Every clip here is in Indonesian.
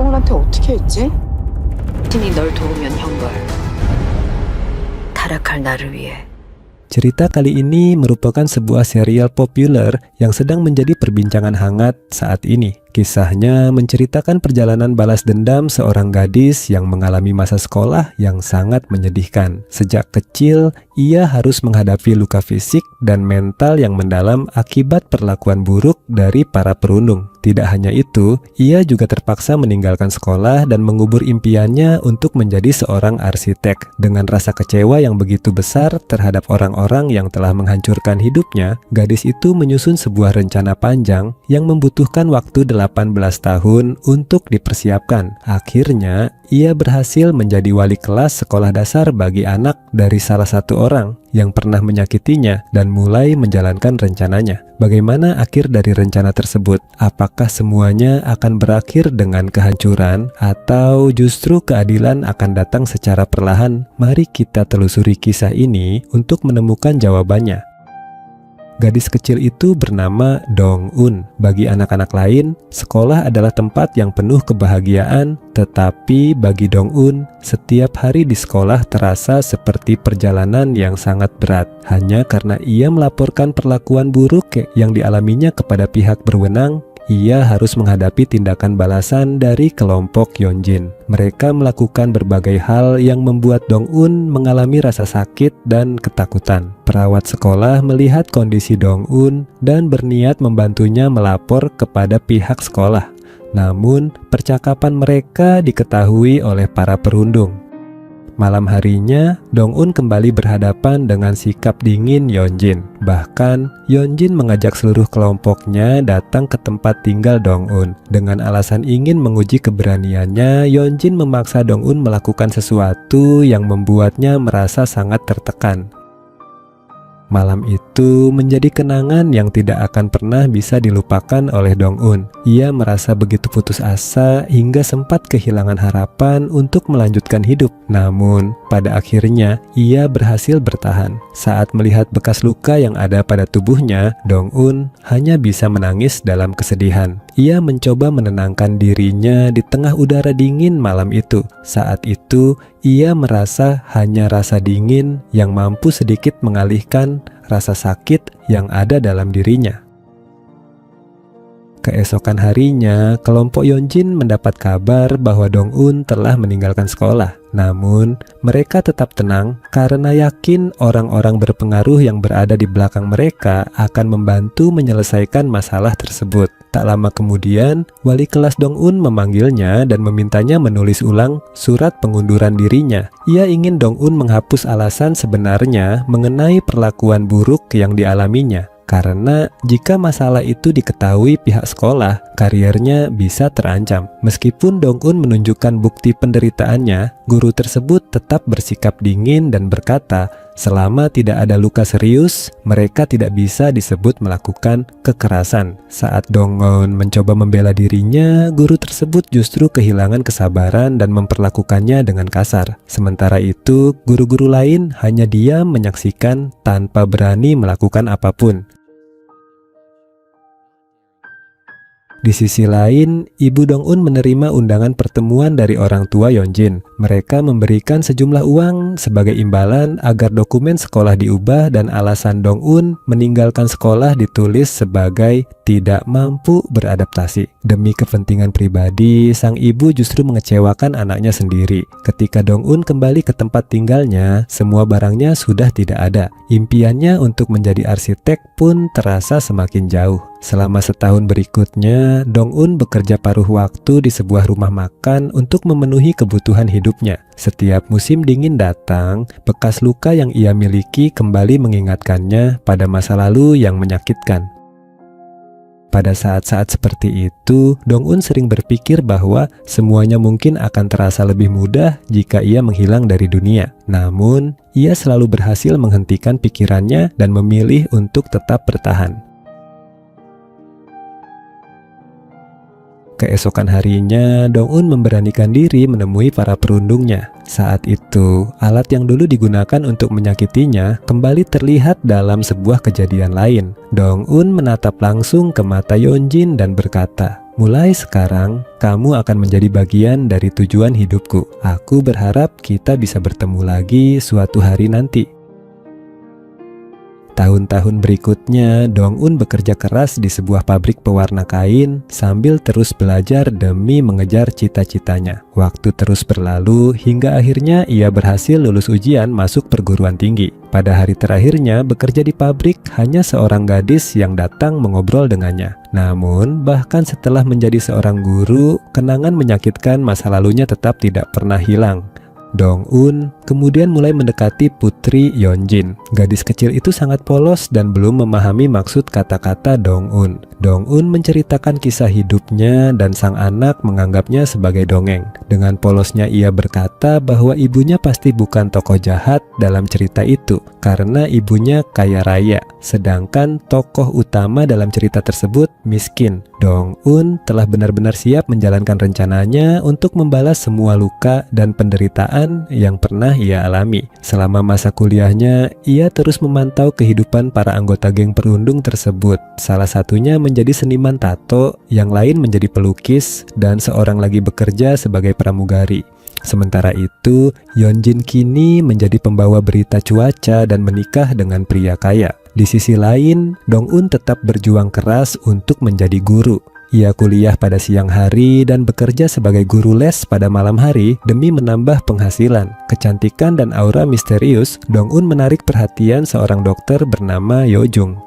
동훈한테 어떻게 했지? 신이 널 도우면 형벌. 타락할 나를 위해. Cerita kali ini merupakan sebuah serial populer yang sedang menjadi perbincangan hangat saat ini. Kisahnya menceritakan perjalanan balas dendam seorang gadis yang mengalami masa sekolah yang sangat menyedihkan. Sejak kecil, ia harus menghadapi luka fisik dan mental yang mendalam akibat perlakuan buruk dari para perundung. Tidak hanya itu, ia juga terpaksa meninggalkan sekolah dan mengubur impiannya untuk menjadi seorang arsitek. Dengan rasa kecewa yang begitu besar terhadap orang-orang yang telah menghancurkan hidupnya, gadis itu menyusun sebuah rencana panjang yang membutuhkan waktu 18 tahun untuk dipersiapkan. Akhirnya, ia berhasil menjadi wali kelas sekolah dasar bagi anak dari salah satu orang yang pernah menyakitinya dan mulai menjalankan rencananya. Bagaimana akhir dari rencana tersebut? Apakah semuanya akan berakhir dengan kehancuran atau justru keadilan akan datang secara perlahan? Mari kita telusuri kisah ini untuk menemukan jawabannya. Gadis kecil itu bernama Dong-un. Bagi anak-anak lain, sekolah adalah tempat yang penuh kebahagiaan, tetapi bagi Dong-un, setiap hari di sekolah terasa seperti perjalanan yang sangat berat. Hanya karena ia melaporkan perlakuan buruk yang dialaminya kepada pihak berwenang, ia harus menghadapi tindakan balasan dari kelompok Yeonjin. Mereka melakukan berbagai hal yang membuat Dong-un mengalami rasa sakit dan ketakutan. Perawat sekolah melihat kondisi Dong-un dan berniat membantunya melapor kepada pihak sekolah. Namun, percakapan mereka diketahui oleh para perundung. Malam harinya, Dong-un kembali berhadapan dengan sikap dingin Yeonjin. Bahkan, Yeonjin mengajak seluruh kelompoknya datang ke tempat tinggal Dong-un. Dengan alasan ingin menguji keberaniannya, Yeonjin memaksa Dong-un melakukan sesuatu yang membuatnya merasa sangat tertekan. Malam itu menjadi kenangan yang tidak akan pernah bisa dilupakan oleh Dong-un. Ia merasa begitu putus asa hingga sempat kehilangan harapan untuk melanjutkan hidup. Namun, pada akhirnya ia berhasil bertahan. Saat melihat bekas luka yang ada pada tubuhnya, Dong-un hanya bisa menangis dalam kesedihan. Ia mencoba menenangkan dirinya di tengah udara dingin malam itu. Saat itu, ia merasa hanya rasa dingin yang mampu sedikit mengalihkan rasa sakit yang ada dalam dirinya. Keesokan harinya, kelompok Yeonjin mendapat kabar bahwa Dong-un telah meninggalkan sekolah. Namun, mereka tetap tenang karena yakin orang-orang berpengaruh yang berada di belakang mereka akan membantu menyelesaikan masalah tersebut. Tak lama kemudian, wali kelas Dong-un memanggilnya dan memintanya menulis ulang surat pengunduran dirinya. Ia ingin Dong-un menghapus alasan sebenarnya mengenai perlakuan buruk yang dialaminya. Karena jika masalah itu diketahui pihak sekolah, kariernya bisa terancam. Meskipun Dong-un menunjukkan bukti penderitaannya, guru tersebut tetap bersikap dingin dan berkata, selama tidak ada luka serius, mereka tidak bisa disebut melakukan kekerasan. Saat Dong-un mencoba membela dirinya, guru tersebut justru kehilangan kesabaran dan memperlakukannya dengan kasar. Sementara itu, guru-guru lain hanya diam menyaksikan tanpa berani melakukan apapun. Di sisi lain, ibu Dong-un menerima undangan pertemuan dari orang tua Yeonjin. Mereka memberikan sejumlah uang sebagai imbalan agar dokumen sekolah diubah dan alasan Dong-un meninggalkan sekolah ditulis sebagai tidak mampu beradaptasi. Demi kepentingan pribadi, sang ibu justru mengecewakan anaknya sendiri. Ketika Dong-un kembali ke tempat tinggalnya, semua barangnya sudah tidak ada. Impiannya untuk menjadi arsitek pun terasa semakin jauh. Selama setahun berikutnya, Dong-un bekerja paruh waktu di sebuah rumah makan untuk memenuhi kebutuhan hidupnya. Setiap musim dingin datang, bekas luka yang ia miliki kembali mengingatkannya pada masa lalu yang menyakitkan. Pada saat-saat seperti itu, Dong-un sering berpikir bahwa semuanya mungkin akan terasa lebih mudah jika ia menghilang dari dunia. Namun, ia selalu berhasil menghentikan pikirannya dan memilih untuk tetap bertahan. Keesokan harinya, Dong-un memberanikan diri menemui para perundungnya. Saat itu, alat yang dulu digunakan untuk menyakitinya kembali terlihat dalam sebuah kejadian lain. Dong-un menatap langsung ke mata Yeonjin dan berkata, Mulai sekarang, kamu akan menjadi bagian dari tujuan hidupku. Aku berharap kita bisa bertemu lagi suatu hari nanti. Tahun-tahun berikutnya, Dong-un bekerja keras di sebuah pabrik pewarna kain sambil terus belajar demi mengejar cita-citanya. Waktu terus berlalu hingga akhirnya ia berhasil lulus ujian masuk perguruan tinggi. Pada hari terakhirnya bekerja di pabrik, hanya seorang gadis yang datang mengobrol dengannya. Namun, bahkan setelah menjadi seorang guru, kenangan menyakitkan masa lalunya tetap tidak pernah hilang. Dong-un kemudian mulai mendekati putri Yeonjin. Gadis kecil itu sangat polos dan belum memahami maksud kata-kata Dong-un. Dong-un menceritakan kisah hidupnya dan sang anak menganggapnya sebagai dongeng. Dengan polosnya ia berkata bahwa ibunya pasti bukan tokoh jahat dalam cerita itu karena ibunya kaya raya, sedangkan tokoh utama dalam cerita tersebut miskin. Dong-un telah benar-benar siap menjalankan rencananya untuk membalas semua luka dan penderitaan yang pernah ia alami. Selama masa kuliahnya, ia terus memantau kehidupan para anggota geng perundung tersebut. Salah satunya menjadi seniman tato, yang lain menjadi pelukis, dan seorang lagi bekerja sebagai pramugari. Sementara itu, Yeonjin kini menjadi pembawa berita cuaca dan menikah dengan pria kaya. Di sisi lain, Dong-un tetap berjuang keras untuk menjadi guru. Ia kuliah pada siang hari dan bekerja sebagai guru les pada malam hari demi menambah penghasilan. Kecantikan dan aura misterius, Dong-un menarik perhatian seorang dokter bernama Yojung.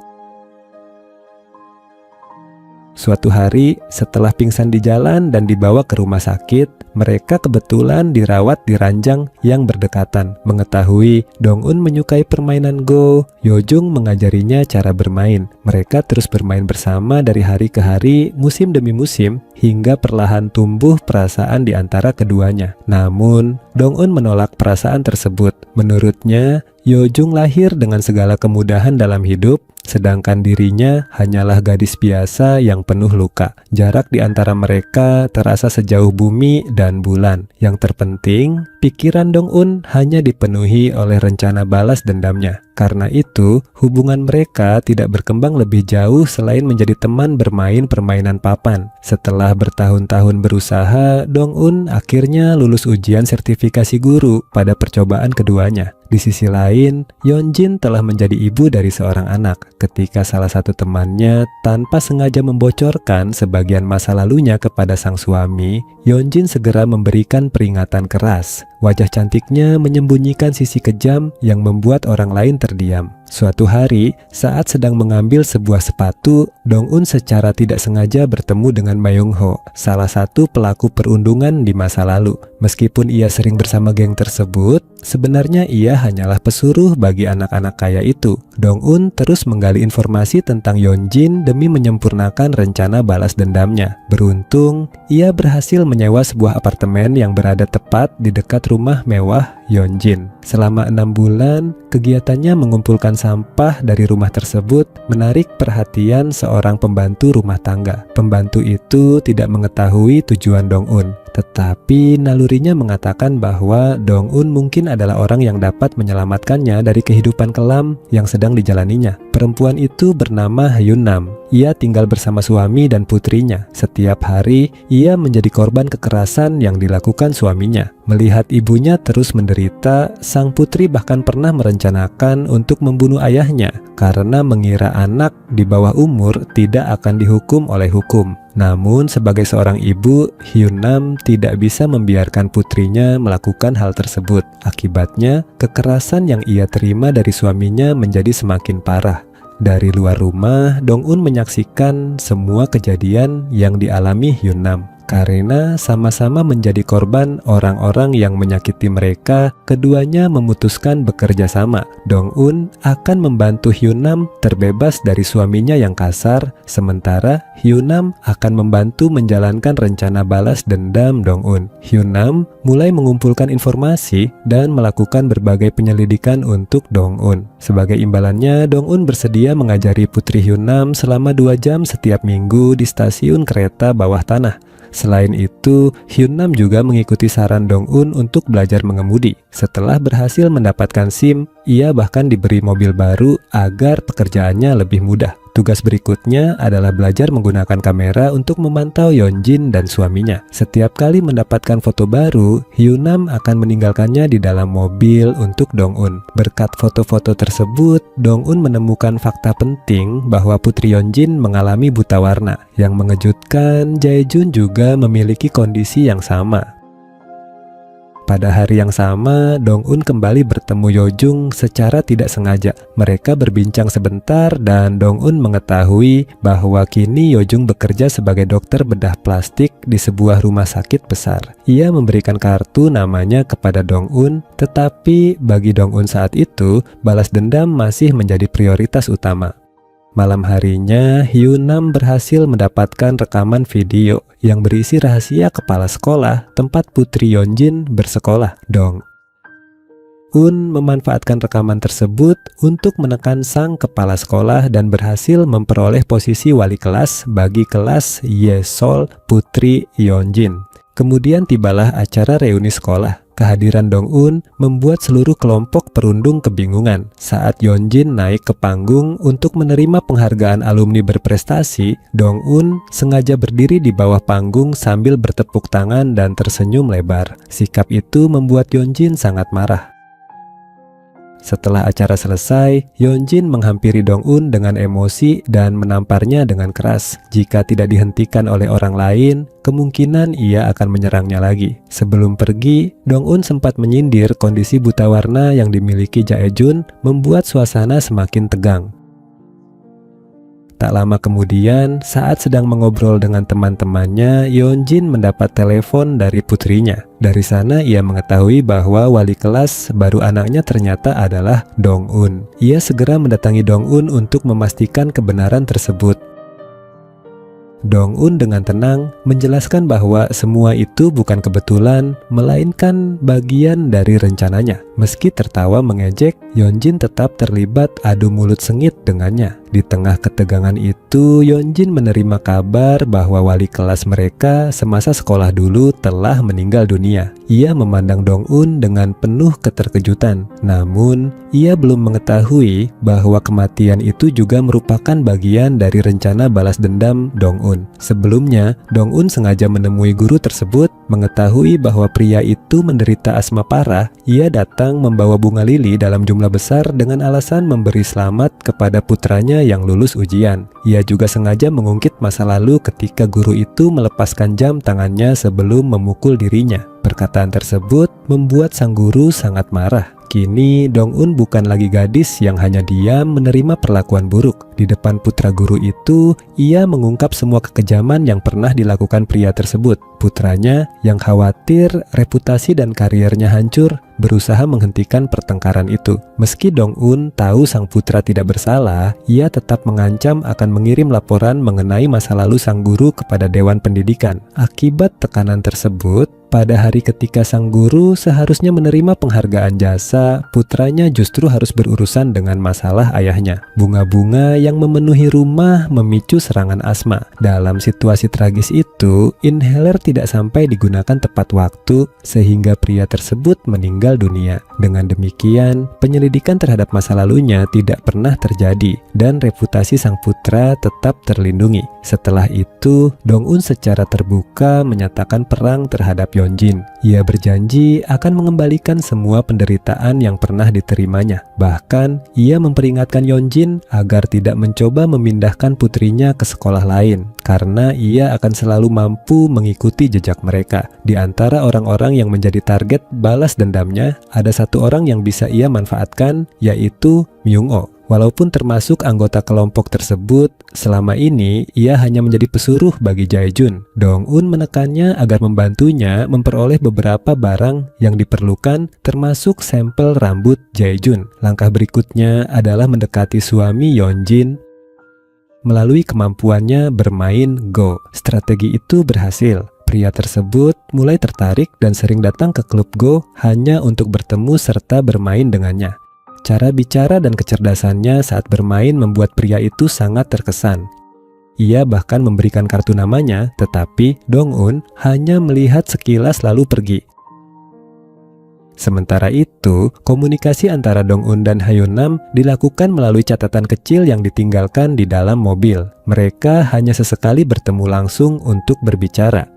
Suatu hari, setelah pingsan di jalan dan dibawa ke rumah sakit, mereka kebetulan dirawat di ranjang yang berdekatan. Mengetahui Dong-un menyukai permainan Go, Yojung mengajarinya cara bermain. Mereka terus bermain bersama dari hari ke hari, musim demi musim, hingga perlahan tumbuh perasaan di antara keduanya. Namun, Dong-un menolak perasaan tersebut. Menurutnya, Yojung lahir dengan segala kemudahan dalam hidup, sedangkan dirinya hanyalah gadis biasa yang penuh luka. Jarak di antara mereka terasa sejauh bumi dan bulan. Yang terpenting, pikiran Dong-un hanya dipenuhi oleh rencana balas dendamnya. Karena itu, hubungan mereka tidak berkembang lebih jauh selain menjadi teman bermain permainan papan. Setelah bertahun-tahun berusaha, Dong-un akhirnya lulus ujian sertifikasi guru pada percobaan keduanya. Di sisi lain, Yeonjin telah menjadi ibu dari seorang anak. Ketika salah satu temannya tanpa sengaja membocorkan sebagian masa lalunya kepada sang suami, Yeonjin segera memberikan peringatan keras. Wajah cantiknya menyembunyikan sisi kejam yang membuat orang lain terdiam. Suatu hari, saat sedang mengambil sebuah sepatu, Dong-un secara tidak sengaja bertemu dengan Mayung-ho, salah satu pelaku perundungan di masa lalu. Meskipun ia sering bersama geng tersebut, sebenarnya ia hanyalah pesuruh bagi anak-anak kaya itu. Dong-un terus menggali informasi tentang Yeonjin demi menyempurnakan rencana balas dendamnya. Beruntung, ia berhasil menyewa sebuah apartemen yang berada tepat di dekat rumah mewah Yeonjin. Selama 6 bulan, kegiatannya mengumpulkan sampah dari rumah tersebut menarik perhatian seorang pembantu rumah tangga. Pembantu itu tidak mengetahui tujuan Dong-un, tetapi nalurinya mengatakan bahwa Dong-un mungkin adalah orang yang dapat menyelamatkannya dari kehidupan kelam yang sedang dijalaninya. Perempuan itu bernama Hyun-nam. Ia tinggal bersama suami dan putrinya. Setiap hari, ia menjadi korban kekerasan yang dilakukan suaminya. Melihat ibunya terus menderita, sang putri bahkan pernah merencanakan untuk membunuh ayahnya karena mengira anak di bawah umur tidak akan dihukum oleh hukum. Namun sebagai seorang ibu, Hyun-nam tidak bisa membiarkan putrinya melakukan hal tersebut. Akibatnya, kekerasan yang ia terima dari suaminya menjadi semakin parah. Dari luar rumah, Dong-un menyaksikan semua kejadian yang dialami Hyun-nam. Karena sama-sama menjadi korban orang-orang yang menyakiti mereka, keduanya memutuskan bekerja sama. Dong-un akan membantu Hyun-nam terbebas dari suaminya yang kasar, sementara Hyun-nam akan membantu menjalankan rencana balas dendam Dong-un. Hyun-nam mulai mengumpulkan informasi dan melakukan berbagai penyelidikan untuk Dong-un. Sebagai imbalannya, Dong-un bersedia mengajari putri Hyun-nam selama 2 jam setiap minggu di stasiun kereta bawah tanah. Selain itu, Hyun-nam juga mengikuti saran Dong-un untuk belajar mengemudi. Setelah berhasil mendapatkan SIM, ia bahkan diberi mobil baru agar pekerjaannya lebih mudah. Tugas berikutnya adalah belajar menggunakan kamera untuk memantau Yeonjin dan suaminya. Setiap kali mendapatkan foto baru, Hyunam akan meninggalkannya di dalam mobil untuk Dong-un. Berkat foto-foto tersebut, Dong-un menemukan fakta penting bahwa putri Yeonjin mengalami buta warna. Yang mengejutkan, Jae-jun juga memiliki kondisi yang sama. Pada hari yang sama, Dong-un kembali bertemu Yo-jung secara tidak sengaja. Mereka berbincang sebentar dan Dong-un mengetahui bahwa kini Yo-jung bekerja sebagai dokter bedah plastik di sebuah rumah sakit besar. Ia memberikan kartu namanya kepada Dong-un, tetapi bagi Dong-un saat itu, balas dendam masih menjadi prioritas utama. Malam harinya, Hyunam berhasil mendapatkan rekaman video yang berisi rahasia kepala sekolah tempat putri Yeonjin bersekolah. Dong-un memanfaatkan rekaman tersebut untuk menekan sang kepala sekolah dan berhasil memperoleh posisi wali kelas bagi kelas Yesol putri Yeonjin. Kemudian tibalah acara reuni sekolah. Kehadiran Dong-un membuat seluruh kelompok perundung kebingungan. Saat Yeonjin naik ke panggung untuk menerima penghargaan alumni berprestasi, Dong-un sengaja berdiri di bawah panggung sambil bertepuk tangan dan tersenyum lebar. Sikap itu membuat Yeonjin sangat marah. Setelah acara selesai, Yeonjin menghampiri Dong-un dengan emosi dan menamparnya dengan keras. Jika tidak dihentikan oleh orang lain, kemungkinan ia akan menyerangnya lagi. Sebelum pergi, Dong-un sempat menyindir kondisi buta warna yang dimiliki Jae-jun membuat suasana semakin tegang. Tak lama kemudian, saat sedang mengobrol dengan teman-temannya, Yeonjin mendapat telepon dari putrinya. Dari sana ia mengetahui bahwa wali kelas baru anaknya ternyata adalah Dong-un. Ia segera mendatangi Dong-un untuk memastikan kebenaran tersebut. Dong-un dengan tenang menjelaskan bahwa semua itu bukan kebetulan, melainkan bagian dari rencananya. Meski tertawa mengejek, Yeonjin tetap terlibat adu mulut sengit dengannya. Di tengah ketegangan itu, Yeonjin menerima kabar bahwa wali kelas mereka semasa sekolah dulu telah meninggal dunia. Ia memandang Dong-un dengan penuh keterkejutan. Namun, ia belum mengetahui bahwa kematian itu juga merupakan bagian dari rencana balas dendam Dong-un. Sebelumnya, Dong-un sengaja menemui guru tersebut, mengetahui bahwa pria itu menderita asma parah. Ia datang membawa bunga lili dalam jumlah besar dengan alasan memberi selamat kepada putranya yang lulus ujian. Ia juga sengaja mengungkit masa lalu ketika guru itu melepaskan jam tangannya sebelum memukul dirinya. Perkataan tersebut membuat sang guru sangat marah. Kini Dong-un bukan lagi gadis yang hanya diam menerima perlakuan buruk. Di depan putra guru itu, ia mengungkap semua kekejaman yang pernah dilakukan pria tersebut. Putranya yang khawatir reputasi dan karirnya hancur berusaha menghentikan pertengkaran itu. Meski Dong-un tahu sang putra tidak bersalah, ia tetap mengancam akan mengirim laporan mengenai masa lalu sang guru kepada Dewan Pendidikan. Akibat tekanan tersebut, pada hari ketika sang guru seharusnya menerima penghargaan jasa, putranya justru harus berurusan dengan masalah ayahnya. Bunga-bunga yang memenuhi rumah memicu serangan asma. Dalam situasi tragis itu, inhaler tidak sampai digunakan tepat waktu sehingga pria tersebut meninggal dunia. Dengan demikian, penyelidikan terhadap masa lalunya tidak pernah terjadi dan reputasi sang putra tetap terlindungi. Setelah itu, Dong-un secara terbuka menyatakan perang terhadap Yeonjin. Ia berjanji akan mengembalikan semua penderitaan yang pernah diterimanya. Bahkan, ia memperingatkan Yeonjin agar tidak mencoba memindahkan putrinya ke sekolah lain, karena ia akan selalu mampu mengikuti jejak mereka. Di antara orang-orang yang menjadi target balas dendamnya, ada satu orang yang bisa ia manfaatkan, yaitu Myung-oh. Walaupun termasuk anggota kelompok tersebut, selama ini ia hanya menjadi pesuruh bagi Jae-jun. Dong-un menekannya agar membantunya memperoleh beberapa barang yang diperlukan, termasuk sampel rambut Jae-jun. Langkah berikutnya adalah mendekati suami Yeonjin melalui kemampuannya bermain Go. Strategi itu berhasil. Pria tersebut mulai tertarik dan sering datang ke klub Go hanya untuk bertemu serta bermain dengannya. Cara bicara dan kecerdasannya saat bermain membuat pria itu sangat terkesan. Ia bahkan memberikan kartu namanya, tetapi Dong-un hanya melihat sekilas lalu pergi. Sementara itu, komunikasi antara Dong-un dan Hyun-nam dilakukan melalui catatan kecil yang ditinggalkan di dalam mobil. Mereka hanya sesekali bertemu langsung untuk berbicara.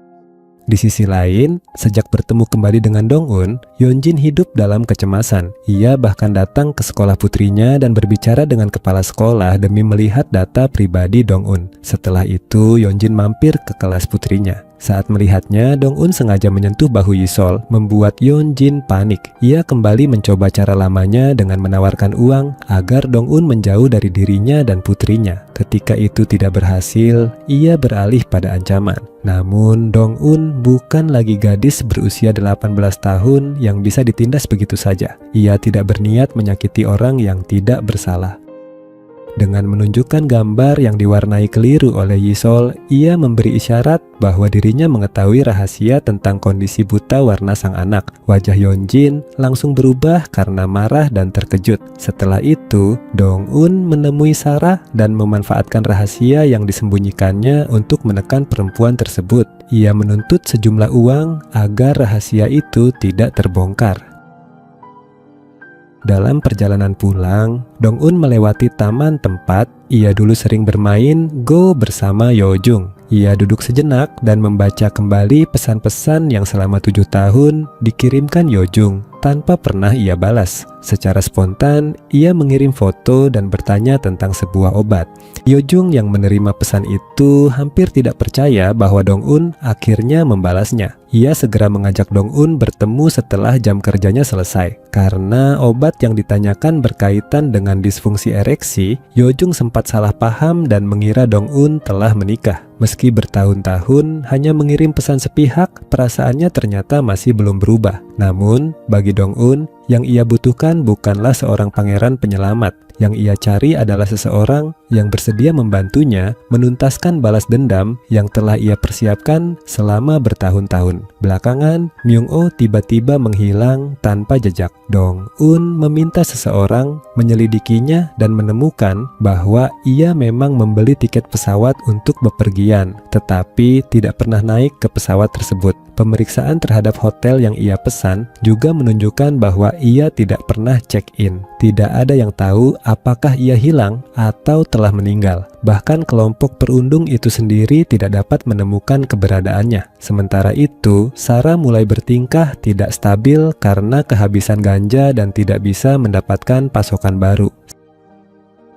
Di sisi lain, sejak bertemu kembali dengan Dong-un, Yeonjin hidup dalam kecemasan. Ia bahkan datang ke sekolah putrinya dan berbicara dengan kepala sekolah demi melihat data pribadi Dong-un. Setelah itu, Yeonjin mampir ke kelas putrinya. Saat melihatnya, Dong-un sengaja menyentuh bahu Yisol, membuat Yeonjin panik. Ia kembali mencoba cara lamanya dengan menawarkan uang agar Dong-un menjauh dari dirinya dan putrinya. Ketika itu tidak berhasil, ia beralih pada ancaman. Namun, Dong-un bukan lagi gadis berusia 18 tahun yang bisa ditindas begitu saja. Ia tidak berniat menyakiti orang yang tidak bersalah. Dengan menunjukkan gambar yang diwarnai keliru oleh Yisol, ia memberi isyarat bahwa dirinya mengetahui rahasia tentang kondisi buta warna sang anak. Wajah Yeonjin langsung berubah karena marah dan terkejut. Setelah itu, Dong-un menemui Sarah dan memanfaatkan rahasia yang disembunyikannya untuk menekan perempuan tersebut. Ia menuntut sejumlah uang agar rahasia itu tidak terbongkar. Dalam perjalanan pulang, Dong-un melewati taman tempat ia dulu sering bermain Go bersama Yeojung. Ia duduk sejenak dan membaca kembali pesan-pesan yang selama 7 tahun dikirimkan Yeojung tanpa pernah ia balas. Secara spontan, ia mengirim foto dan bertanya tentang sebuah obat. Yeojung yang menerima pesan itu hampir tidak percaya bahwa Dong-un akhirnya membalasnya. Ia segera mengajak Dong-un bertemu setelah jam kerjanya selesai. Karena obat yang ditanyakan berkaitan dengan disfungsi ereksi, Yeojung sempat salah paham dan mengira Dong-un telah menikah. Meski bertahun-tahun hanya mengirim pesan sepihak, perasaannya ternyata masih belum berubah. Namun, bagi Dong-un, yang ia butuhkan bukanlah seorang pangeran penyelamat. Yang ia cari adalah seseorang yang bersedia membantunya menuntaskan balas dendam yang telah ia persiapkan selama bertahun-tahun. Belakangan, Myung-oh tiba-tiba menghilang tanpa jejak. Dong-un meminta seseorang menyelidikinya dan menemukan bahwa ia memang membeli tiket pesawat untuk bepergian, tetapi tidak pernah naik ke pesawat tersebut. Pemeriksaan terhadap hotel yang ia pesan juga menunjukkan bahwa ia tidak pernah check-in. Tidak ada yang tahu apakah ia hilang atau telah meninggal. Bahkan kelompok perundung itu sendiri tidak dapat menemukan keberadaannya. Sementara itu, Sarah mulai bertingkah tidak stabil karena kehabisan ganja dan tidak bisa mendapatkan pasokan baru.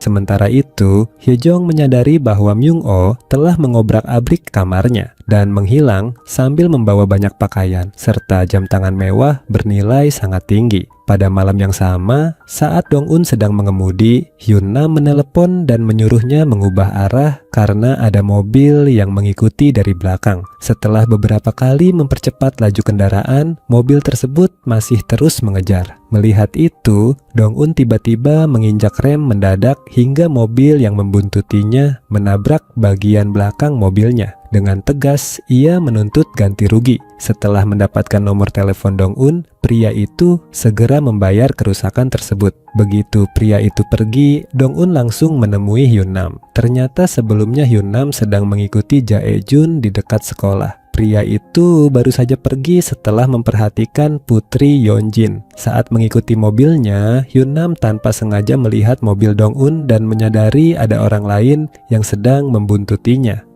Sementara itu, Hyejong menyadari bahwa Myung-oh telah mengobrak-abrik kamarnya dan menghilang sambil membawa banyak pakaian serta jam tangan mewah bernilai sangat tinggi. Pada malam yang sama, saat Dong-un sedang mengemudi, Hyun-nam menelepon dan menyuruhnya mengubah arah karena ada mobil yang mengikuti dari belakang. Setelah beberapa kali mempercepat laju kendaraan, mobil tersebut masih terus mengejar. Melihat itu, Dong-un tiba-tiba menginjak rem mendadak hingga mobil yang membuntutinya menabrak bagian belakang mobilnya. Dengan tegas, ia menuntut ganti rugi. Setelah mendapatkan nomor telepon Dong-un, pria itu segera membayar kerusakan tersebut. Begitu pria itu pergi, Dong-un langsung menemui Hyun-nam. Ternyata sebelumnya Hyun-nam sedang mengikuti Jae-jun di dekat sekolah. Pria itu baru saja pergi setelah memperhatikan putri Yeonjin. Saat mengikuti mobilnya, Hyun-nam tanpa sengaja melihat mobil Dong-un dan menyadari ada orang lain yang sedang membuntutinya.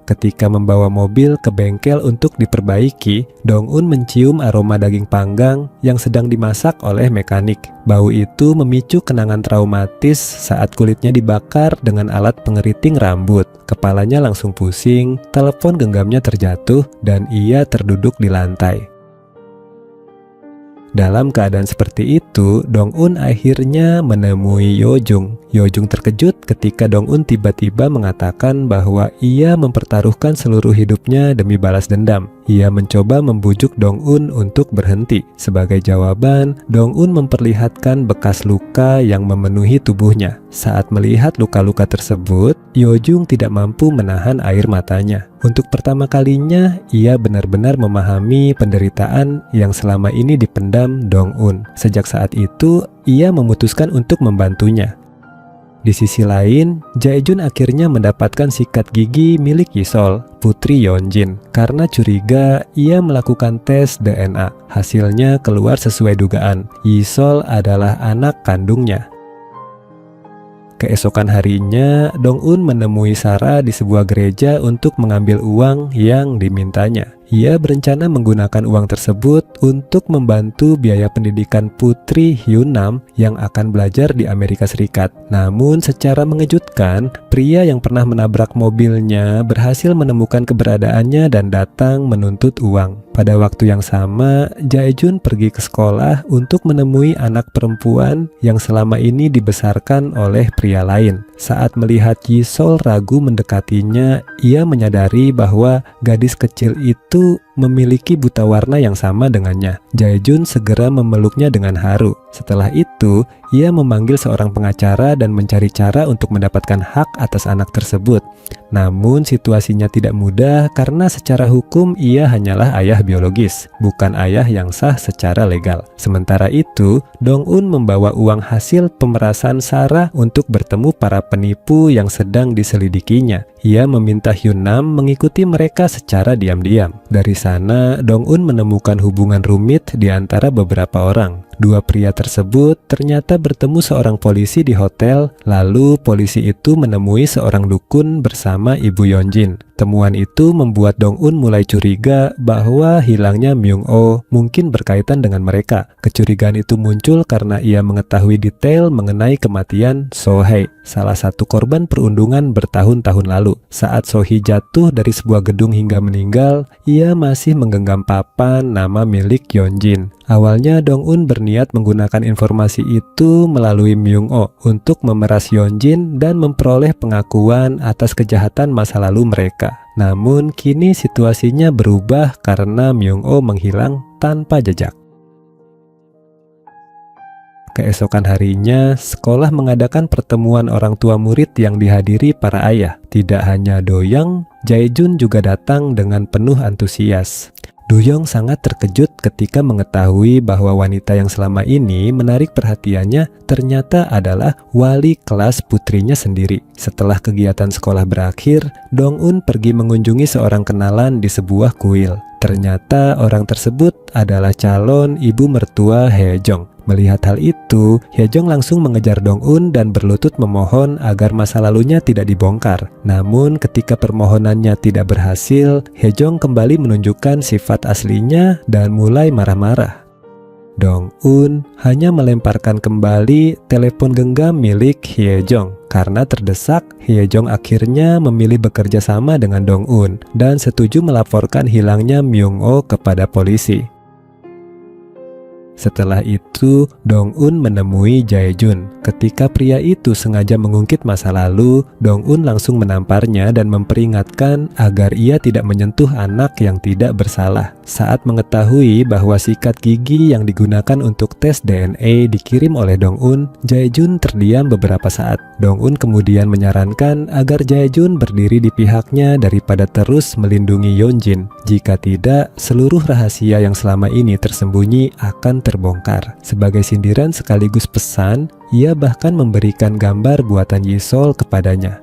Ketika membawa mobil ke bengkel untuk diperbaiki, Dong-un mencium aroma daging panggang yang sedang dimasak oleh mekanik. Bau itu memicu kenangan traumatis saat kulitnya dibakar dengan alat pengeriting rambut. Kepalanya langsung pusing, telepon genggamnya terjatuh, dan ia terduduk di lantai. Dalam keadaan seperti itu, Dong-un akhirnya menemui Yeojung. Yeojung terkejut ketika Dong-un tiba-tiba mengatakan bahwa ia mempertaruhkan seluruh hidupnya demi balas dendam. Ia mencoba membujuk Dong-un untuk berhenti. Sebagai jawaban, Dong-un memperlihatkan bekas luka yang memenuhi tubuhnya. Saat melihat luka-luka tersebut, Yeojung tidak mampu menahan air matanya. Untuk pertama kalinya, ia benar-benar memahami penderitaan yang selama ini dipendam Dong-un. Sejak saat itu, ia memutuskan untuk membantunya. Di sisi lain, Jae-jun akhirnya mendapatkan sikat gigi milik Yi-sol, putri Yeonjin, karena curiga ia melakukan tes DNA. Hasilnya keluar sesuai dugaan, Yi-sol adalah anak kandungnya. Keesokan harinya, Dong-un menemui Sarah di sebuah gereja untuk mengambil uang yang dimintanya. Ia berencana menggunakan uang tersebut untuk membantu biaya pendidikan putri Hyun-nam yang akan belajar di Amerika Serikat. Namun secara mengejutkan, pria yang pernah menabrak mobilnya berhasil menemukan keberadaannya dan datang menuntut uang. Pada waktu yang sama, Jae-jun pergi ke sekolah untuk menemui anak perempuan yang selama ini dibesarkan oleh pria lain. Saat melihat Yi-sol ragu mendekatinya, ia menyadari bahwa gadis kecil itu memiliki buta warna yang sama dengannya. Jae-jun segera memeluknya dengan haru. Setelah itu, ia memanggil seorang pengacara dan mencari cara untuk mendapatkan hak atas anak tersebut. Namun situasinya tidak mudah karena secara hukum ia hanyalah ayah biologis, bukan ayah yang sah secara legal. Sementara itu, Dong-un membawa uang hasil pemerasan Sarah untuk bertemu para penipu yang sedang diselidikinya. Ia meminta Hyun-nam mengikuti mereka secara diam-diam. Dari sana, Dong-un menemukan hubungan rumit di antara beberapa orang. Dua pria tersebut ternyata bertemu seorang polisi di hotel, lalu polisi itu menemui seorang dukun bersama Ibu Yeonjin. Temuan itu membuat Dong-un mulai curiga bahwa hilangnya Myung-oh mungkin berkaitan dengan mereka. Kecurigaan itu muncul karena ia mengetahui detail mengenai kematian So-hee, salah satu korban perundungan bertahun-tahun lalu. Saat So-hee jatuh dari sebuah gedung hingga meninggal, ia masih menggenggam papan nama milik Yeonjin. Awalnya Dong-un berniat menggunakan informasi itu melalui Myung-oh untuk memeras Yeonjin dan memperoleh pengakuan atas kejahatan masa lalu mereka. Namun kini situasinya berubah karena Myung-oh menghilang tanpa jejak. Keesokan harinya, sekolah mengadakan pertemuan orang tua murid yang dihadiri para ayah. Tidak hanya Do-young, Jae-jun juga datang dengan penuh antusias. Do-young sangat terkejut ketika mengetahui bahwa wanita yang selama ini menarik perhatiannya ternyata adalah wali kelas putrinya sendiri. Setelah kegiatan sekolah berakhir, Dong-un pergi mengunjungi seorang kenalan di sebuah kuil. Ternyata orang tersebut adalah calon ibu mertua Hye-jong. Melihat hal itu, Hye-jong langsung mengejar Dong-un dan berlutut memohon agar masa lalunya tidak dibongkar. Namun ketika permohonannya tidak berhasil, Hye-jong kembali menunjukkan sifat aslinya dan mulai marah-marah. Dong-un hanya melemparkan kembali telepon genggam milik Hye-jong. Karena terdesak, Hye-jong akhirnya memilih bekerja sama dengan Dong-un dan setuju melaporkan hilangnya Myung-oh kepada polisi. Setelah itu, Dong-un menemui Jae-jun. Ketika pria itu sengaja mengungkit masa lalu, Dong-un langsung menamparnya dan memperingatkan agar ia tidak menyentuh anak yang tidak bersalah. Saat mengetahui bahwa sikat gigi yang digunakan untuk tes DNA dikirim oleh Dong-un, Jae-jun terdiam beberapa saat. Dong-un kemudian menyarankan agar Jae-jun berdiri di pihaknya daripada terus melindungi Yeonjin. Jika tidak, seluruh rahasia yang selama ini tersembunyi akan terbongkar. Sebagai sindiran sekaligus pesan, ia bahkan memberikan gambar buatan Yi-sol kepadanya.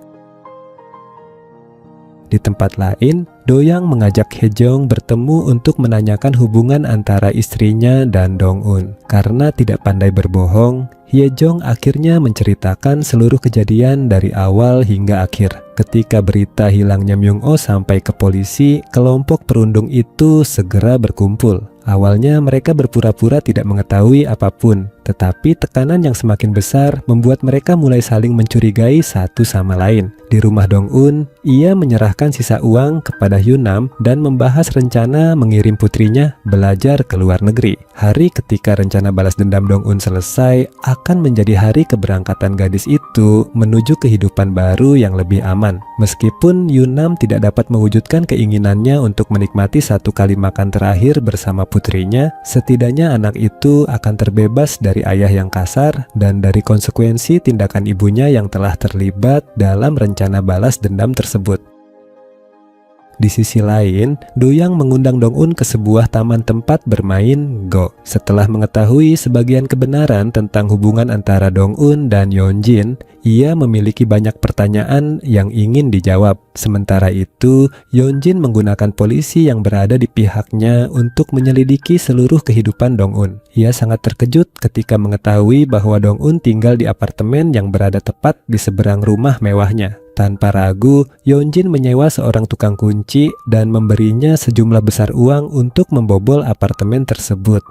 Di tempat lain, Do-young mengajak Hye-jong bertemu untuk menanyakan hubungan antara istrinya dan Dong-un. Karena tidak pandai berbohong, Hye-jong akhirnya menceritakan seluruh kejadian dari awal hingga akhir. Ketika berita hilangnya Myung-oh sampai ke polisi, kelompok perundung itu segera berkumpul. Awalnya mereka berpura-pura tidak mengetahui apapun, tetapi tekanan yang semakin besar membuat mereka mulai saling mencurigai satu sama lain. Di rumah Dong-un, ia menyerahkan sisa uang kepada Hyun-nam dan membahas rencana mengirim putrinya belajar ke luar negeri. Hari ketika rencana balas dendam Dong-un selesai, akan menjadi hari keberangkatan gadis itu menuju kehidupan baru yang lebih aman. Meskipun Hyun-nam tidak dapat mewujudkan keinginannya untuk menikmati satu kali makan terakhir bersama putrinya, setidaknya anak itu akan terbebas dari ayah yang kasar dan dari konsekuensi tindakan ibunya yang telah terlibat dalam rencana balas dendam tersebut. Di sisi lain, Do-young mengundang Dong-un ke sebuah taman tempat bermain Go. Setelah mengetahui sebagian kebenaran tentang hubungan antara Dong-un dan Yeonjin, ia memiliki banyak pertanyaan yang ingin dijawab. Sementara itu, Yeonjin menggunakan polisi yang berada di pihaknya untuk menyelidiki seluruh kehidupan Dong-un. Ia sangat terkejut ketika mengetahui bahwa Dong-un tinggal di apartemen yang berada tepat di seberang rumah mewahnya. Tanpa ragu, Yeonjin menyewa seorang tukang kunci dan memberinya sejumlah besar uang untuk membobol apartemen tersebut.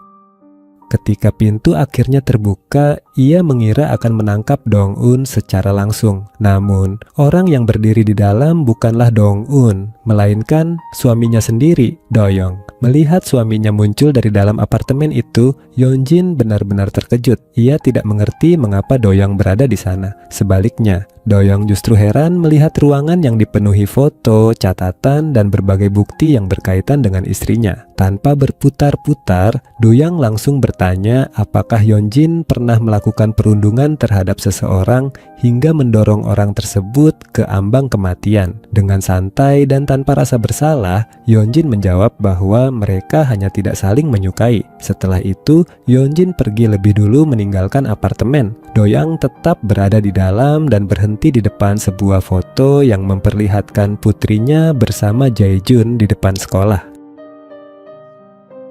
Ketika pintu akhirnya terbuka, ia mengira akan menangkap Dong-un secara langsung. Namun, orang yang berdiri di dalam bukanlah Dong-un, melainkan suaminya sendiri, Do-young. Melihat suaminya muncul dari dalam apartemen itu, Yeonjin benar-benar terkejut. Ia tidak mengerti mengapa Do-young berada di sana. Sebaliknya, Do-young justru heran melihat ruangan yang dipenuhi foto, catatan, dan berbagai bukti yang berkaitan dengan istrinya. Tanpa berputar-putar, Do-young langsung bertanya apakah Yeonjin pernah melakukan perundungan terhadap seseorang hingga mendorong orang tersebut ke ambang kematian. Dengan santai dan tanpa rasa bersalah, Yeonjin menjawab bahwa mereka hanya tidak saling menyukai. Setelah itu, Yeonjin pergi lebih dulu meninggalkan apartemen. Do-young tetap berada di dalam dan berhenti di depan sebuah foto yang memperlihatkan putrinya bersama Jae-jun di depan sekolah.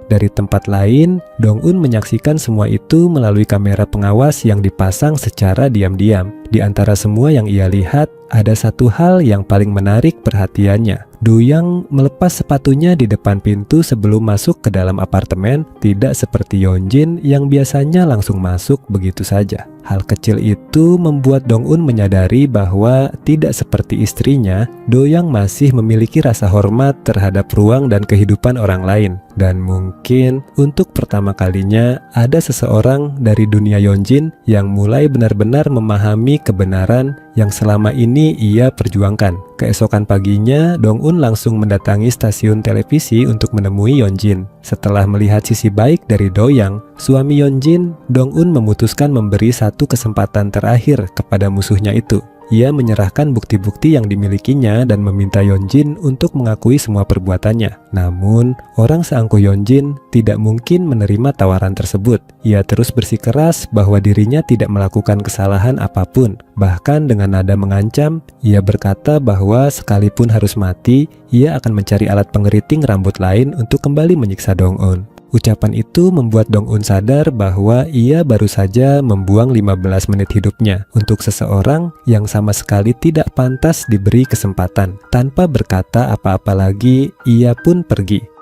Dari tempat lain, Dong-un menyaksikan semua itu melalui kamera pengawas yang dipasang secara diam-diam. Di antara semua yang ia lihat, ada satu hal yang paling menarik perhatiannya. Do-young melepas sepatunya di depan pintu sebelum masuk ke dalam apartemen, tidak seperti Yeonjin yang biasanya langsung masuk begitu saja. Hal kecil itu membuat Dong-un menyadari bahwa tidak seperti istrinya, Do-young masih memiliki rasa hormat terhadap ruang dan kehidupan orang lain. Dan mungkin untuk pertama kalinya ada seseorang dari dunia Yeonjin yang mulai benar-benar memahami kebenaran yang selama ini ia perjuangkan. Keesokan paginya, Dong-un langsung mendatangi stasiun televisi untuk menemui Yeonjin. Setelah melihat sisi baik dari Do-young, suami Yeonjin, Dong-un memutuskan memberi satu kesempatan terakhir kepada musuhnya itu. Ia menyerahkan bukti-bukti yang dimilikinya dan meminta Yeonjin untuk mengakui semua perbuatannya. Namun, orang seangkuh Yeonjin tidak mungkin menerima tawaran tersebut. Ia terus bersikeras bahwa dirinya tidak melakukan kesalahan apapun. Bahkan dengan nada mengancam, ia berkata bahwa sekalipun harus mati, ia akan mencari alat pengeriting rambut lain untuk kembali menyiksa Dong-un. Ucapan itu membuat Dong-un sadar bahwa ia baru saja membuang 15 menit hidupnya untuk seseorang yang sama sekali tidak pantas diberi kesempatan. Tanpa berkata apa-apa lagi, ia pun pergi.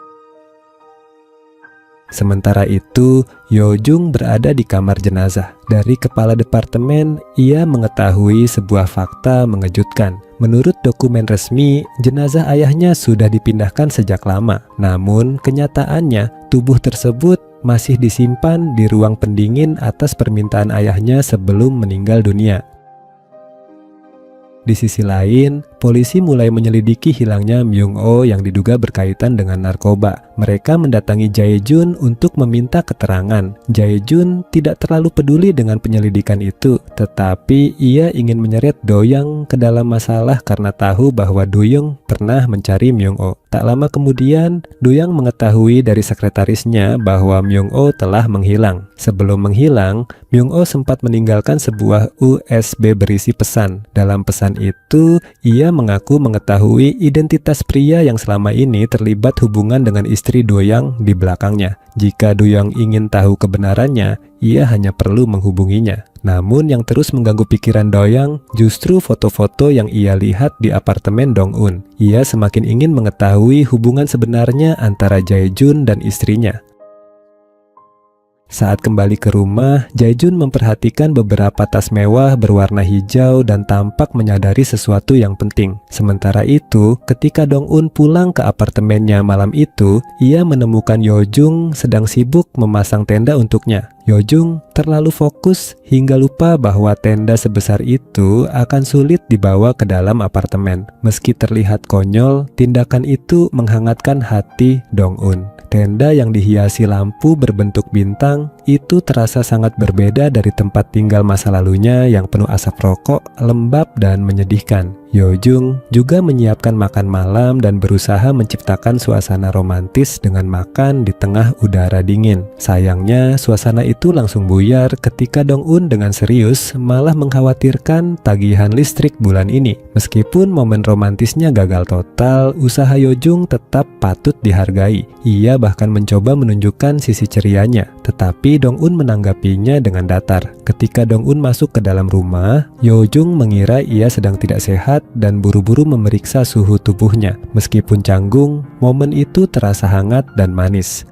Sementara itu, Yeojung berada di kamar jenazah. Dari kepala departemen, ia mengetahui sebuah fakta mengejutkan. Menurut dokumen resmi, jenazah ayahnya sudah dipindahkan sejak lama. Namun, kenyataannya, tubuh tersebut masih disimpan di ruang pendingin atas permintaan ayahnya sebelum meninggal dunia. Di sisi lain, polisi mulai menyelidiki hilangnya Myung-oh yang diduga berkaitan dengan narkoba. Mereka mendatangi Jae-jun untuk meminta keterangan. Jae-jun tidak terlalu peduli dengan penyelidikan itu, tetapi ia ingin menyeret Do-young ke dalam masalah karena tahu bahwa Do-young pernah mencari Myung-oh. Tak lama kemudian, Do-young mengetahui dari sekretarisnya bahwa Myung-oh telah menghilang. Sebelum menghilang, Myung-oh sempat meninggalkan sebuah USB berisi pesan. Dalam pesan itu, ia mengaku mengetahui identitas pria yang selama ini terlibat hubungan dengan istri Do-young di belakangnya. Jika Do-young ingin tahu kebenarannya, ia hanya perlu menghubunginya. Namun yang terus mengganggu pikiran Do-young justru foto-foto yang ia lihat di apartemen Dong-un. Ia semakin ingin mengetahui hubungan sebenarnya antara Jae-jun dan istrinya. Saat kembali ke rumah, Jae-jun memperhatikan beberapa tas mewah berwarna hijau dan tampak menyadari sesuatu yang penting. Sementara itu, ketika Dong-un pulang ke apartemennya malam itu, ia menemukan Yeojung sedang sibuk memasang tenda untuknya. Yeojung terlalu fokus hingga lupa bahwa tenda sebesar itu akan sulit dibawa ke dalam apartemen. Meski terlihat konyol, tindakan itu menghangatkan hati Dong-un. Tenda yang dihiasi lampu berbentuk bintang itu terasa sangat berbeda dari tempat tinggal masa lalunya yang penuh asap rokok, lembab, dan menyedihkan. Yojung juga menyiapkan makan malam dan berusaha menciptakan suasana romantis dengan makan di tengah udara dingin. Sayangnya, suasana itu langsung buyar ketika Dong-un dengan serius malah mengkhawatirkan tagihan listrik bulan ini. Meskipun momen romantisnya gagal total, usaha Yojung tetap patut dihargai. Ia bahkan mencoba menunjukkan sisi cerianya, tetapi Dong-un menanggapinya dengan datar. Ketika Dong-un masuk ke dalam rumah, Yojung mengira ia sedang tidak sehat dan buru-buru memeriksa suhu tubuhnya. Meskipun canggung, momen itu terasa hangat dan manis.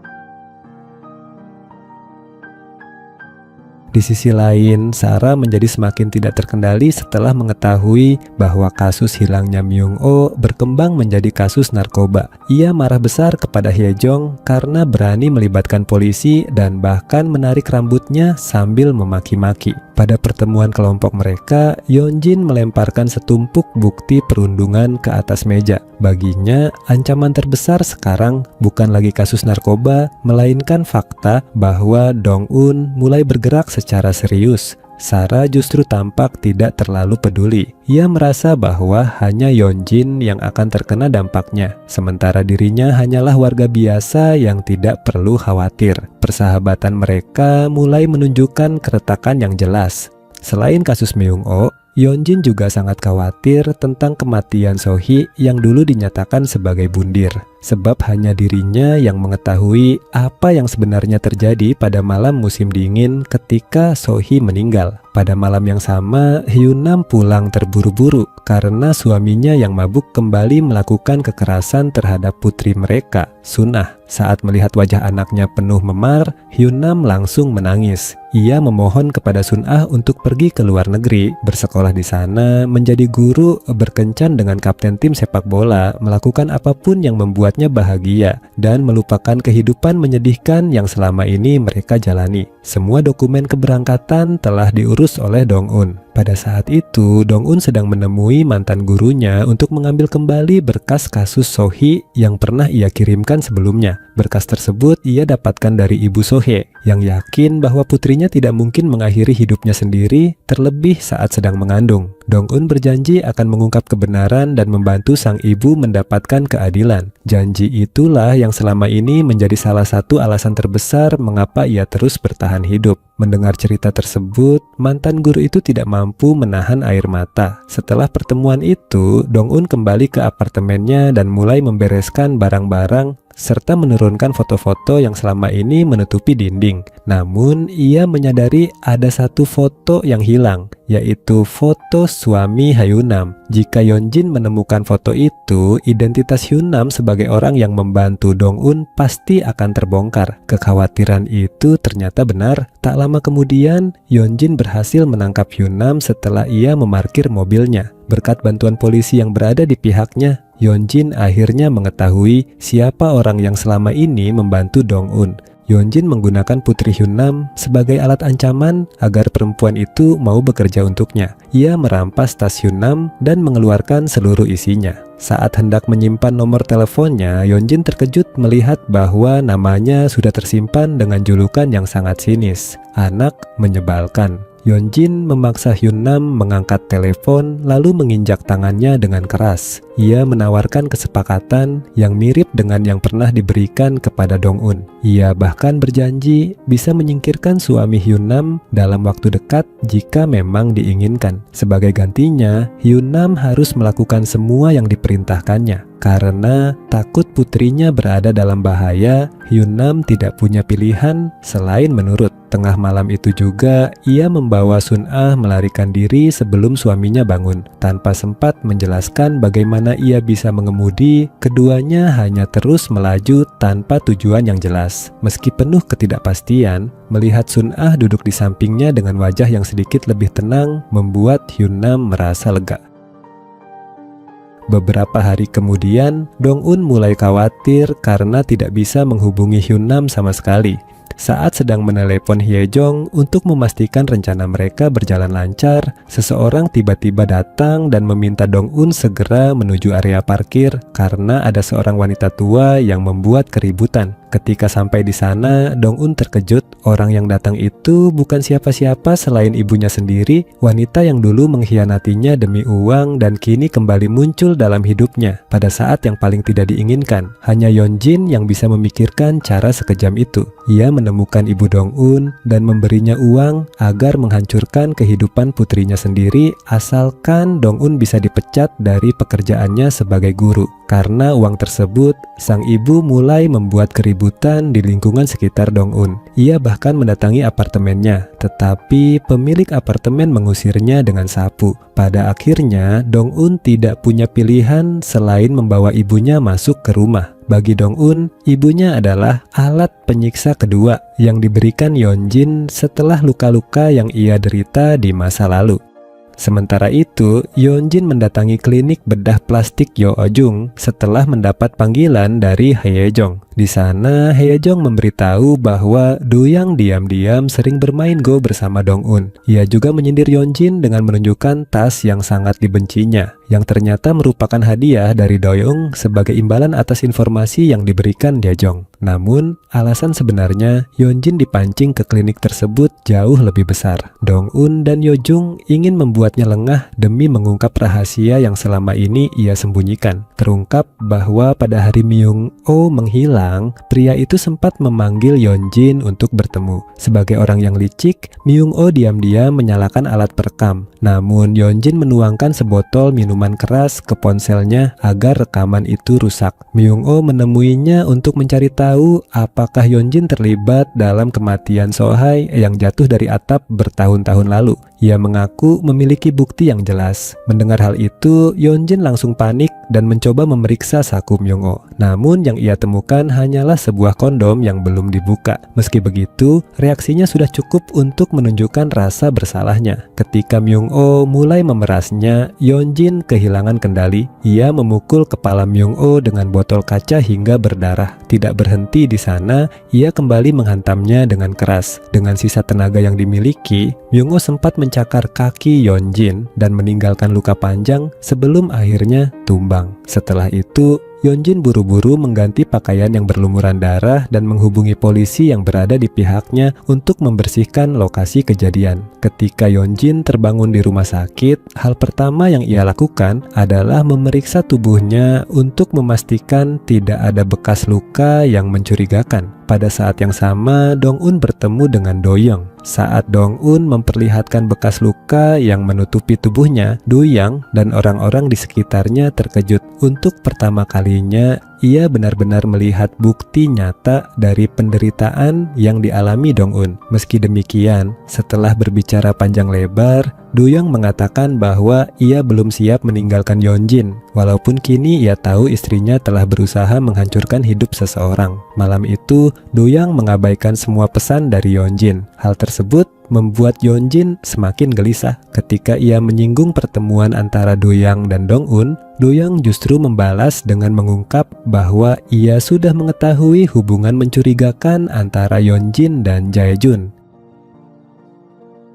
Di sisi lain, Sarah menjadi semakin tidak terkendali setelah mengetahui bahwa kasus hilangnya Myung-oh berkembang menjadi kasus narkoba. Ia marah besar kepada Hye-jong karena berani melibatkan polisi dan bahkan menarik rambutnya sambil memaki-maki. Pada pertemuan kelompok mereka, Yeonjin melemparkan setumpuk bukti perundungan ke atas meja. Baginya, ancaman terbesar sekarang bukan lagi kasus narkoba, melainkan fakta bahwa Dong-un mulai bergerak secara serius. Sarah justru tampak tidak terlalu peduli. Ia merasa bahwa hanya Yeonjin yang akan terkena dampaknya, sementara dirinya hanyalah warga biasa yang tidak perlu khawatir. Persahabatan mereka mulai menunjukkan keretakan yang jelas. Selain kasus Myung-oh, Yeonjin juga sangat khawatir tentang kematian Sohee yang dulu dinyatakan sebagai bundir. Sebab hanya dirinya yang mengetahui apa yang sebenarnya terjadi pada malam musim dingin ketika Sohee meninggal. Pada malam yang sama, Hyunam pulang terburu-buru karena suaminya yang mabuk kembali melakukan kekerasan terhadap putri mereka, Sunah. Saat melihat wajah anaknya penuh memar, Hyunam langsung menangis. Ia memohon kepada Sunah untuk pergi ke luar negeri, bersekolah di sana, menjadi guru, berkencan dengan kapten tim sepak bola, melakukan apapun yang membuatnya bahagia, dan melupakan kehidupan menyedihkan yang selama ini mereka jalani. Semua dokumen keberangkatan telah diurus oleh Dong-un. Pada saat itu, Dong-un sedang menemui mantan gurunya untuk mengambil kembali berkas kasus Sohee yang pernah ia kirimkan sebelumnya. Berkas tersebut ia dapatkan dari ibu Sohee, yang yakin bahwa putrinya tidak mungkin mengakhiri hidupnya sendiri, terlebih saat sedang mengandung. Dong-un berjanji akan mengungkap kebenaran dan membantu sang ibu mendapatkan keadilan. Janji itulah yang selama ini menjadi salah satu alasan terbesar mengapa ia terus bertahan hidup. Mendengar cerita tersebut, mantan guru itu tidak mampu menahan air mata. Setelah pertemuan itu, Dong-un kembali ke apartemennya dan mulai membereskan barang-barang serta menurunkan foto-foto yang selama ini menutupi dinding. Namun, ia menyadari ada satu foto yang hilang, yaitu foto suami Hyunam. Jika Yeonjin menemukan foto itu, identitas Hyunam sebagai orang yang membantu Dong-un pasti akan terbongkar. Kekhawatiran itu ternyata benar. Tak lama kemudian, Yeonjin berhasil menangkap Hyunam setelah ia memarkir mobilnya. Berkat bantuan polisi yang berada di pihaknya, Yeonjin akhirnya mengetahui siapa orang yang selama ini membantu Dong-un. Yeonjin menggunakan putri Hyunam sebagai alat ancaman agar perempuan itu mau bekerja untuknya. Ia merampas tas Hyunam dan mengeluarkan seluruh isinya. Saat hendak menyimpan nomor teleponnya, Yeonjin terkejut melihat bahwa namanya sudah tersimpan dengan julukan yang sangat sinis, anak menyebalkan. Yeonjin memaksa Hyunam mengangkat telepon lalu menginjak tangannya dengan keras. Ia menawarkan kesepakatan yang mirip dengan yang pernah diberikan kepada Dong-un. Ia bahkan berjanji bisa menyingkirkan suami Hyunam dalam waktu dekat jika memang diinginkan. Sebagai gantinya, Hyunam harus melakukan semua yang diperintahkannya. Karena takut putrinya berada dalam bahaya, Hyunam tidak punya pilihan selain menurut. Tengah malam itu juga, ia membawa Sunah melarikan diri sebelum suaminya bangun. Tanpa sempat menjelaskan bagaimana ia bisa mengemudi, keduanya hanya terus melaju tanpa tujuan yang jelas. Meski penuh ketidakpastian, melihat Sunah duduk di sampingnya dengan wajah yang sedikit lebih tenang membuat Hyunam merasa lega. Beberapa hari kemudian, Dong-un mulai khawatir karena tidak bisa menghubungi Hyunam sama sekali. Saat sedang menelepon Hye-jong untuk memastikan rencana mereka berjalan lancar, seseorang tiba-tiba datang dan meminta Dong-un segera menuju area parkir karena ada seorang wanita tua yang membuat keributan. Ketika sampai di sana, Dong-un terkejut. Orang yang datang itu bukan siapa-siapa selain ibunya sendiri, wanita yang dulu mengkhianatinya demi uang dan kini kembali muncul dalam hidupnya pada saat yang paling tidak diinginkan. Hanya Yeonjin yang bisa memikirkan cara sekejam itu. Ia menemukan ibu Dong-un dan memberinya uang agar menghancurkan kehidupan putrinya sendiri asalkan Dong-un bisa dipecat dari pekerjaannya sebagai guru. Karena uang tersebut, sang ibu mulai membuat keributan di lingkungan sekitar Dong-un. Ia bahkan mendatangi apartemennya, tetapi pemilik apartemen mengusirnya dengan sapu. Pada akhirnya, Dong-un tidak punya pilihan selain membawa ibunya masuk ke rumah. Bagi Dong-un, ibunya adalah alat penyiksa kedua yang diberikan Yeonjin setelah luka-luka yang ia derita di masa lalu. Sementara itu, Yeonjin mendatangi klinik bedah plastik Yeojung setelah mendapat panggilan dari Haejong. Di sana, Haejong memberitahu bahwa Do-yang diam-diam sering bermain Go bersama Dong-un. Ia juga menyindir Yeonjin dengan menunjukkan tas yang sangat dibencinya, yang ternyata merupakan hadiah dari Do-young sebagai imbalan atas informasi yang diberikan Daejong. Namun, alasan sebenarnya Yeonjin dipancing ke klinik tersebut jauh lebih besar. Dong-un dan Yeojung ingin membuatnya lengah demi mengungkap rahasia yang selama ini ia sembunyikan. Terungkap bahwa pada hari Myung-oh menghilang, pria itu sempat memanggil Yeonjin untuk bertemu. Sebagai orang yang licik, Myung-oh diam-diam menyalakan alat perekam. Namun Yeonjin menuangkan sebotol minuman keras ke ponselnya agar rekaman itu rusak. Myung-oh menemuinya untuk mencari tahu apakah Yeonjin terlibat dalam kematian Sohae yang jatuh dari atap bertahun-tahun lalu. Ia mengaku memiliki bukti yang jelas. Mendengar hal itu, Yeonjin langsung panik dan mencoba memeriksa saku Myung-oh. Namun yang ia temukan hanyalah sebuah kondom yang belum dibuka. Meski begitu, reaksinya sudah cukup untuk menunjukkan rasa bersalahnya. Ketika Myung-oh mulai memerasnya, Yeonjin kehilangan kendali. Ia memukul kepala Myung-oh dengan botol kaca hingga berdarah. Tidak berhenti di sana, ia kembali menghantamnya dengan keras. Dengan sisa tenaga yang dimiliki, Myung-oh sempat mencakar kaki Yeonjin dan meninggalkan luka panjang sebelum akhirnya tumbang. Setelah itu, Yeonjin buru-buru mengganti pakaian yang berlumuran darah dan menghubungi polisi yang berada di pihaknya untuk membersihkan lokasi kejadian. Ketika Yeonjin terbangun di rumah sakit, hal pertama yang ia lakukan adalah memeriksa tubuhnya untuk memastikan tidak ada bekas luka yang mencurigakan. Pada saat yang sama, Dong-un bertemu dengan Do-young. Saat Dong-un memperlihatkan bekas luka yang menutupi tubuhnya, Do-young dan orang-orang di sekitarnya terkejut. Untuk pertama kalinya, ia benar-benar melihat bukti nyata dari penderitaan yang dialami Dong-un. Meski demikian, setelah berbicara panjang lebar, Do-young mengatakan bahwa ia belum siap meninggalkan Yeonjin, walaupun kini ia tahu istrinya telah berusaha menghancurkan hidup seseorang. Malam itu, Do-young mengabaikan semua pesan dari Yeonjin. Hal tersebut membuat Yeonjin semakin gelisah. Ketika ia menyinggung pertemuan antara Do-young dan Dong-un, Do-young justru membalas dengan mengungkap bahwa ia sudah mengetahui hubungan mencurigakan antara Yeonjin dan Jae-jun.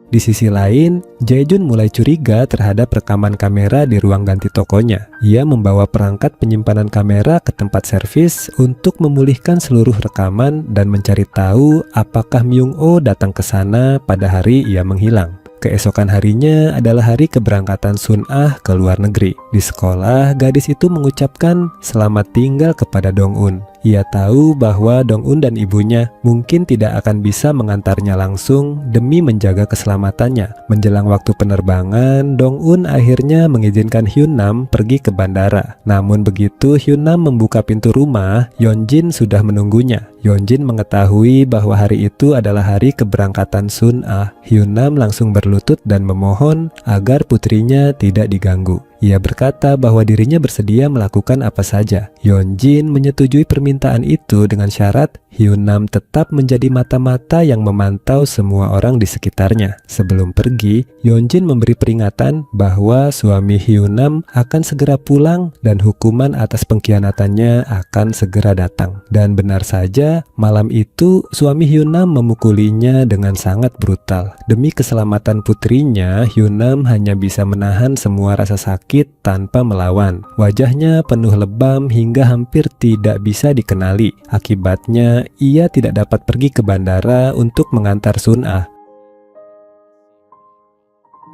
Di sisi lain, Jae-jun mulai curiga terhadap rekaman kamera di ruang ganti tokonya. Ia membawa perangkat penyimpanan kamera ke tempat servis untuk memulihkan seluruh rekaman dan mencari tahu apakah Myung-oh datang ke sana pada hari ia menghilang. Keesokan harinya adalah hari keberangkatan Sun-ah ke luar negeri. Di sekolah, gadis itu mengucapkan selamat tinggal kepada Dong-un. Ia tahu bahwa Dong-un dan ibunya mungkin tidak akan bisa mengantarnya langsung demi menjaga keselamatannya. Menjelang waktu penerbangan, Dong-un akhirnya mengizinkan Hyun-nam pergi ke bandara. Namun begitu Hyun-nam membuka pintu rumah, Yeonjin sudah menunggunya. Yeonjin mengetahui bahwa hari itu adalah hari keberangkatan Sun-ah. Hyun-nam langsung berlutut dan memohon agar putrinya tidak diganggu. Ia berkata bahwa dirinya bersedia melakukan apa saja. Yeonjin menyetujui permintaan itu dengan syarat Hyun-nam tetap menjadi mata-mata yang memantau semua orang di sekitarnya. Sebelum pergi, Yeonjin memberi peringatan bahwa suami Hyun-nam akan segera pulang dan hukuman atas pengkhianatannya akan segera datang. Dan benar saja, malam itu suami Hyun-nam memukulinya dengan sangat brutal. Demi keselamatan putrinya, Hyun-nam hanya bisa menahan semua rasa sakit sakit tanpa melawan. Wajahnya penuh lebam hingga hampir tidak bisa dikenali. Akibatnya, ia tidak dapat pergi ke bandara untuk mengantar Sun-ah.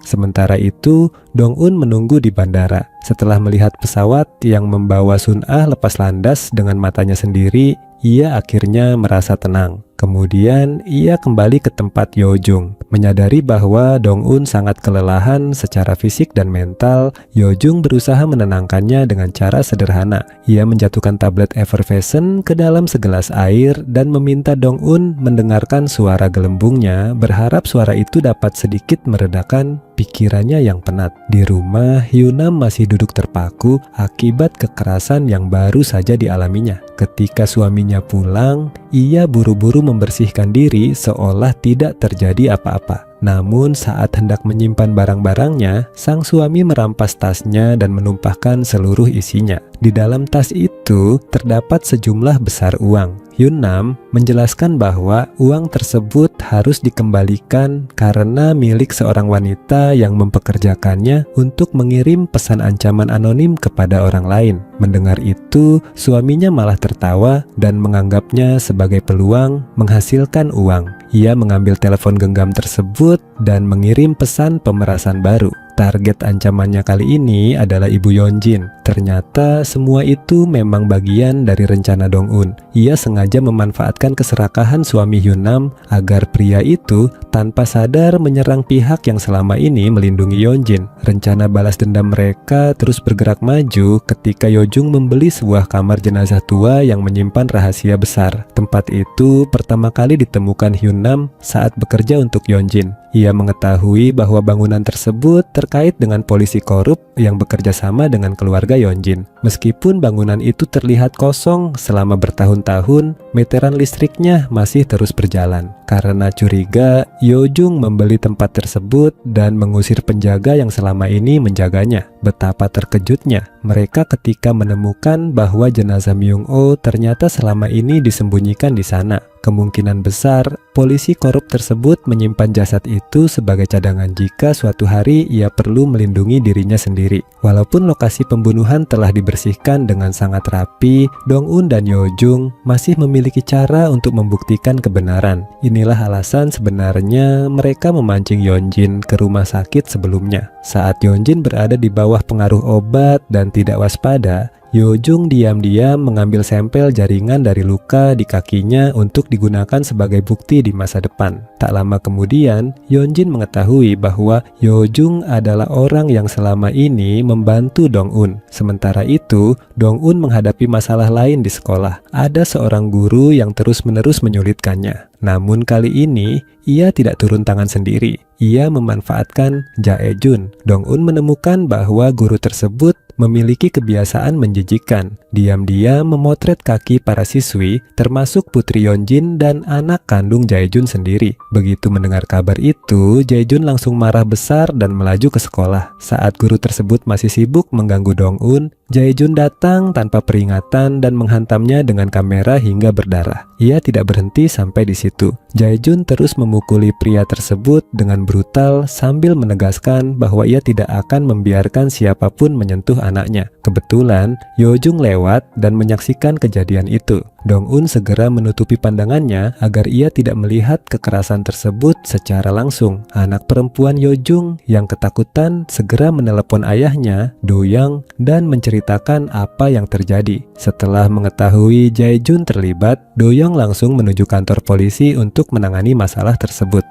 Sementara itu, Dong-un menunggu di bandara. Setelah melihat pesawat yang membawa Sun-ah lepas landas dengan matanya sendiri, ia akhirnya merasa tenang. Kemudian, ia kembali ke tempat Yo-jung. Menyadari bahwa Dong-un sangat kelelahan secara fisik dan mental, Yo-jung berusaha menenangkannya dengan cara sederhana. Ia menjatuhkan tablet effervescent ke dalam segelas air dan meminta Dong-un mendengarkan suara gelembungnya, berharap suara itu dapat sedikit meredakan pikirannya yang penat. Di rumah, Hyunam masih duduk terpaku akibat kekerasan yang baru saja dialaminya. Ketika suaminya pulang, ia buru-buru membersihkan diri seolah tidak terjadi apa-apa. Namun saat hendak menyimpan barang-barangnya, sang suami merampas tasnya dan menumpahkan seluruh isinya. Di dalam tas itu terdapat sejumlah besar uang. Hyunam menjelaskan bahwa uang tersebut harus dikembalikan karena milik seorang wanita yang mempekerjakannya untuk mengirim pesan ancaman anonim kepada orang lain. Mendengar itu, suaminya malah tertawa dan menganggapnya sebagai peluang menghasilkan uang. Ia mengambil telepon genggam tersebut dan mengirim pesan pemerasan baru. Target ancamannya kali ini adalah Ibu Yeonjin. Ternyata semua itu memang bagian dari rencana Dong-un. Ia sengaja memanfaatkan keserakahan suami Hyunam agar pria itu tanpa sadar menyerang pihak yang selama ini melindungi Yeonjin. Rencana balas dendam mereka terus bergerak maju ketika Yo-jung membeli sebuah kamar jenazah tua yang menyimpan rahasia besar. Tempat itu pertama kali ditemukan Hyunam saat bekerja untuk Yeonjin. Ia mengetahui bahwa bangunan tersebut terkait dengan polisi korup yang bekerja sama dengan keluarga Yeonjin. Meskipun bangunan itu terlihat kosong selama bertahun-tahun, meteran listriknya masih terus berjalan. Karena curiga, Yo-jung membeli tempat tersebut dan mengusir penjaga yang selama ini menjaganya. Betapa terkejutnya mereka ketika menemukan bahwa jenazah Myung-oh ternyata selama ini disembunyikan di sana. Kemungkinan besar, polisi korup tersebut menyimpan jasad itu sebagai cadangan jika suatu hari ia perlu melindungi dirinya sendiri. Walaupun lokasi pembunuhan telah dibersihkan dengan sangat rapi, Dong-un dan Yo-jung masih memiliki cara untuk membuktikan kebenaran. Inilah alasan sebenarnya mereka memancing Yeonjin ke rumah sakit sebelumnya. Saat Yeonjin berada di bawah pengaruh obat dan tidak waspada, Yo-jung diam-diam mengambil sampel jaringan dari luka di kakinya untuk digunakan sebagai bukti di masa depan. Tak lama kemudian, Yeonjin mengetahui bahwa Yo-jung adalah orang yang selama ini membantu Dong-un. Sementara itu, Dong-un menghadapi masalah lain di sekolah. Ada seorang guru yang terus-menerus menyulitkannya. Namun kali ini, ia tidak turun tangan sendiri. Ia memanfaatkan Jae-jun. Dong-un menemukan bahwa guru tersebut memiliki kebiasaan menjijikan. Diam-diam memotret kaki para siswi, termasuk Putri Yeonjin dan anak kandung Jae-jun sendiri. Begitu mendengar kabar itu, Jae-jun langsung marah besar dan melaju ke sekolah. Saat guru tersebut masih sibuk mengganggu Dong-un, Jae-jun datang tanpa peringatan dan menghantamnya dengan kamera hingga berdarah. Ia tidak berhenti sampai di situ. Jae-jun terus memukuli pria tersebut dengan brutal sambil menegaskan bahwa ia tidak akan membiarkan siapapun menyentuh anaknya. Kebetulan, Yo-jung lewat dan menyaksikan kejadian itu. Dong-un segera menutupi pandangannya agar ia tidak melihat kekerasan tersebut secara langsung. Anak perempuan Yo-jung yang ketakutan segera menelepon ayahnya, Do-young, dan menceritakan apa yang terjadi. Setelah mengetahui Jae-jun terlibat, Do-young langsung menuju kantor polisi untuk menangani masalah tersebut.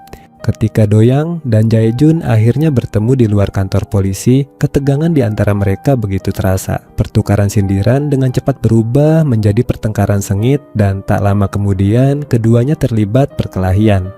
Ketika Do-young dan Jae-jun akhirnya bertemu di luar kantor polisi, ketegangan di antara mereka begitu terasa. Pertukaran sindiran dengan cepat berubah menjadi pertengkaran sengit dan tak lama kemudian keduanya terlibat perkelahian.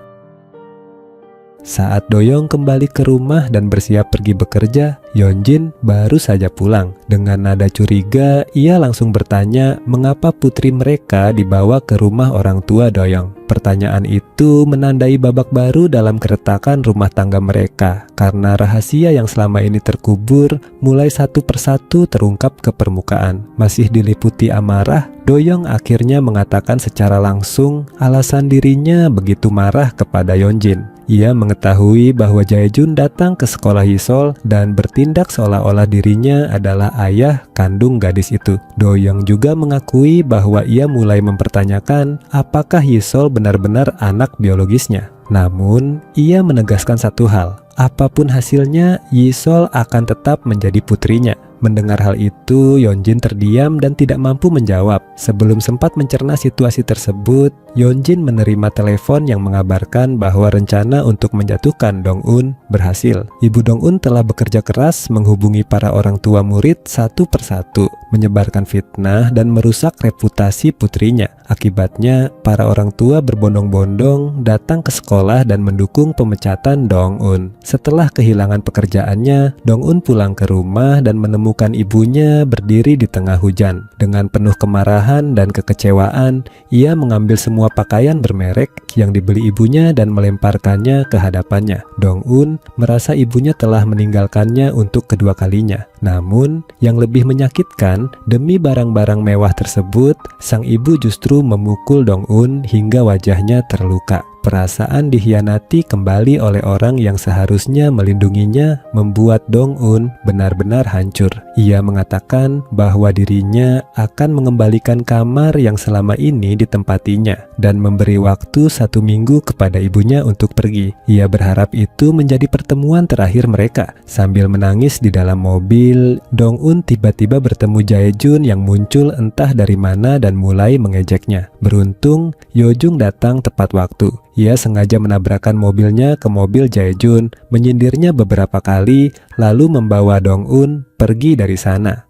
Saat Do-young kembali ke rumah dan bersiap pergi bekerja, Yeonjin baru saja pulang. Dengan nada curiga, ia langsung bertanya mengapa putri mereka dibawa ke rumah orang tua Do-young. Pertanyaan itu menandai babak baru dalam keretakan rumah tangga mereka, karena rahasia yang selama ini terkubur mulai satu persatu terungkap ke permukaan. Masih diliputi amarah, Do-young akhirnya mengatakan secara langsung alasan dirinya begitu marah kepada Yeonjin. Ia mengetahui bahwa Jae-jun datang ke sekolah Hisol dan bertindak bertindak seolah-olah dirinya adalah ayah kandung gadis itu. Do Young juga mengakui bahwa ia mulai mempertanyakan apakah Yisol benar-benar anak biologisnya. Namun, ia menegaskan satu hal, apapun hasilnya, Yisol akan tetap menjadi putrinya. Mendengar hal itu, Yeonjin terdiam dan tidak mampu menjawab. Sebelum sempat mencerna situasi tersebut, Yeonjin menerima telepon yang mengabarkan bahwa rencana untuk menjatuhkan Dong-un berhasil. Ibu Dong-un telah bekerja keras menghubungi para orang tua murid satu persatu, menyebarkan fitnah dan merusak reputasi putrinya. Akibatnya, para orang tua berbondong-bondong datang ke sekolah dan mendukung pemecatan Dong-un. Setelah kehilangan pekerjaannya, Dong-un pulang ke rumah dan menemukan ibunya berdiri di tengah hujan. Dengan penuh kemarahan dan kekecewaan, ia mengambil semua pakaian bermerek yang dibeli ibunya dan melemparkannya ke hadapannya. Dong-un merasa ibunya telah meninggalkannya untuk kedua kalinya. Namun, yang lebih menyakitkan, demi barang-barang mewah tersebut, sang ibu justru memukul Dong-un hingga wajahnya terluka. Perasaan dikhianati kembali oleh orang yang seharusnya melindunginya membuat Dong-un benar-benar hancur. Ia mengatakan bahwa dirinya akan mengembalikan kamar yang selama ini ditempatinya dan memberi waktu 1 minggu kepada ibunya untuk pergi. Ia berharap itu menjadi pertemuan terakhir mereka. Sambil menangis di dalam mobil, Dong-un tiba-tiba bertemu Jae-jun yang muncul entah dari mana dan mulai mengejeknya. Beruntung, Yo-jung datang tepat waktu. Ia sengaja menabrakkan mobilnya ke mobil Jae-jun, menyindirnya beberapa kali, lalu membawa Dong-un pergi dari sana.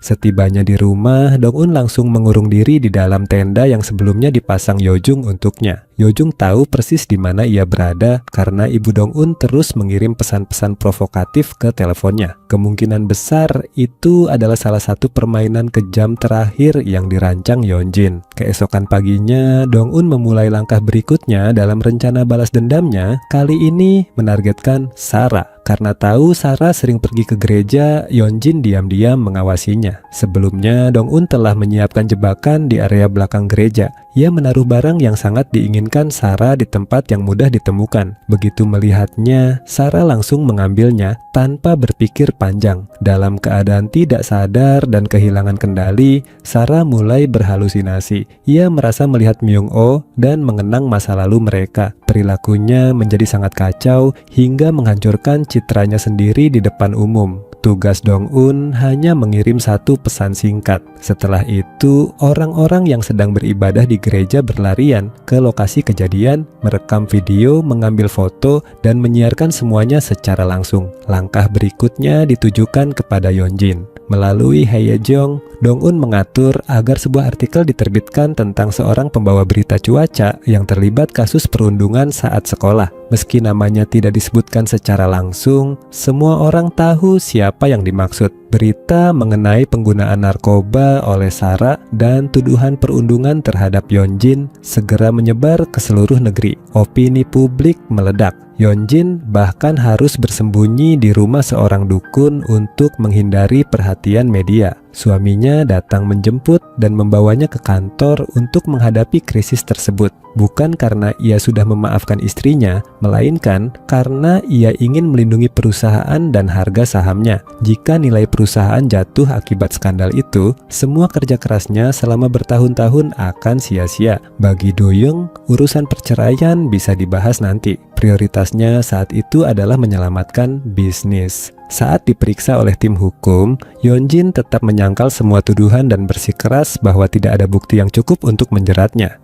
Setibanya di rumah, Dong-un langsung mengurung diri di dalam tenda yang sebelumnya dipasang Yo-jung untuknya. Yo-jung tahu persis di mana ia berada karena ibu Dong-un terus mengirim pesan-pesan provokatif ke teleponnya. Kemungkinan besar itu adalah salah satu permainan kejam terakhir yang dirancang Yeonjin. Keesokan paginya, Dong-un memulai langkah berikutnya dalam rencana balas dendamnya, kali ini menargetkan Sarah. Karena tahu Sarah sering pergi ke gereja, Yeonjin diam-diam mengawasinya. Sebelumnya, Dong-un telah menyiapkan jebakan di area belakang gereja. Ia menaruh barang yang sangat diinginkan Sarah di tempat yang mudah ditemukan. Begitu melihatnya, Sarah langsung mengambilnya tanpa berpikir panjang. Dalam keadaan tidak sadar dan kehilangan kendali, Sarah mulai berhalusinasi. Ia merasa melihat Myung-oh dan mengenang masa lalu mereka. Perilakunya menjadi sangat kacau hingga menghancurkan citranya sendiri di depan umum. Tugas Dong-un hanya mengirim satu pesan singkat. Setelah itu, orang-orang yang sedang beribadah di gereja berlarian ke lokasi kejadian, merekam video, mengambil foto, dan menyiarkan semuanya secara langsung. Langkah berikutnya ditujukan kepada Yeonjin. Melalui Hae-jong, Dong-un mengatur agar sebuah artikel diterbitkan tentang seorang pembawa berita cuaca yang terlibat kasus perundungan saat sekolah. Meski namanya tidak disebutkan secara langsung, semua orang tahu siapa yang dimaksud. Berita mengenai penggunaan narkoba oleh Sarah dan tuduhan perundungan terhadap Yeonjin segera menyebar ke seluruh negeri. Opini publik meledak. Yeonjin bahkan harus bersembunyi di rumah seorang dukun untuk menghindari perhatian media. Suaminya datang menjemput dan membawanya ke kantor untuk menghadapi krisis tersebut. Bukan karena ia sudah memaafkan istrinya, melainkan karena ia ingin melindungi perusahaan dan harga sahamnya. Jika nilai perusahaan jatuh akibat skandal itu, semua kerja kerasnya selama bertahun-tahun akan sia-sia. Bagi Do Young, urusan perceraian bisa dibahas nanti. Prioritasnya saat itu adalah menyelamatkan bisnis. Saat diperiksa oleh tim hukum, Yeonjin tetap menyangkal semua tuduhan dan bersikeras bahwa tidak ada bukti yang cukup untuk menjeratnya.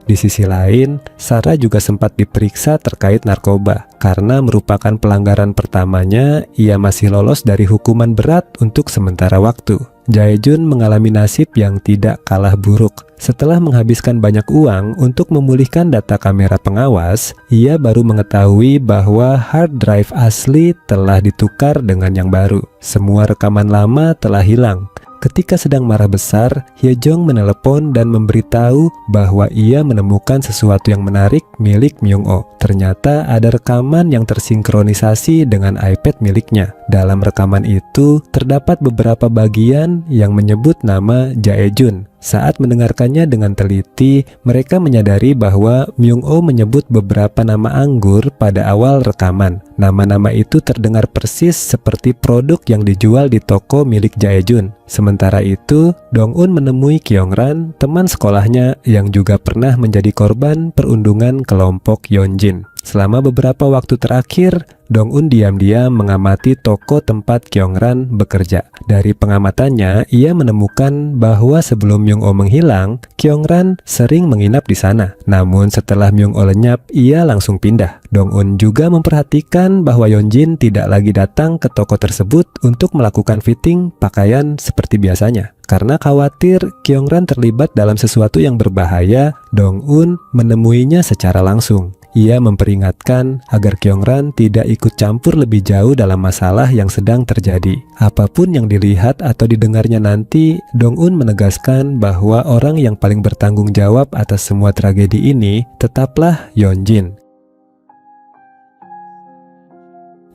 Di sisi lain, Sarah juga sempat diperiksa terkait narkoba. Karena merupakan pelanggaran pertamanya, ia masih lolos dari hukuman berat untuk sementara waktu. Jae-jun mengalami nasib yang tidak kalah buruk. Setelah menghabiskan banyak uang untuk memulihkan data kamera pengawas, ia baru mengetahui bahwa hard drive asli telah ditukar dengan yang baru. Semua rekaman lama telah hilang. Ketika sedang marah besar, Hye-jong menelepon dan memberitahu bahwa ia menemukan sesuatu yang menarik milik Myung-oh. Ternyata ada rekaman yang tersinkronisasi dengan iPad miliknya. Dalam rekaman itu, terdapat beberapa bagian yang menyebut nama Jae-jun. Saat mendengarkannya dengan teliti, mereka menyadari bahwa Myung-oh menyebut beberapa nama anggur pada awal rekaman. Nama-nama itu terdengar persis seperti produk yang dijual di toko milik Jae-jun. Sementara itu, Dong-un menemui Kyung-ran, teman sekolahnya yang juga pernah menjadi korban perundungan kelompok Yeonjin. Selama beberapa waktu terakhir, Dong-un diam-diam mengamati toko tempat Kyung-ran bekerja. Dari pengamatannya, ia menemukan bahwa sebelum Myung-oh menghilang, Kyung-ran sering menginap di sana. Namun setelah Myung-oh lenyap, ia langsung pindah. Dong-un juga memperhatikan bahwa Yeonjin tidak lagi datang ke toko tersebut untuk melakukan fitting pakaian seperti biasanya. Karena khawatir Kyung-ran terlibat dalam sesuatu yang berbahaya, Dong-un menemuinya secara langsung. Ia memperingatkan agar Kyung-ran tidak ikut campur lebih jauh dalam masalah yang sedang terjadi. Apapun yang dilihat atau didengarnya nanti, Dong-un menegaskan bahwa orang yang paling bertanggung jawab atas semua tragedi ini tetaplah Yeonjin.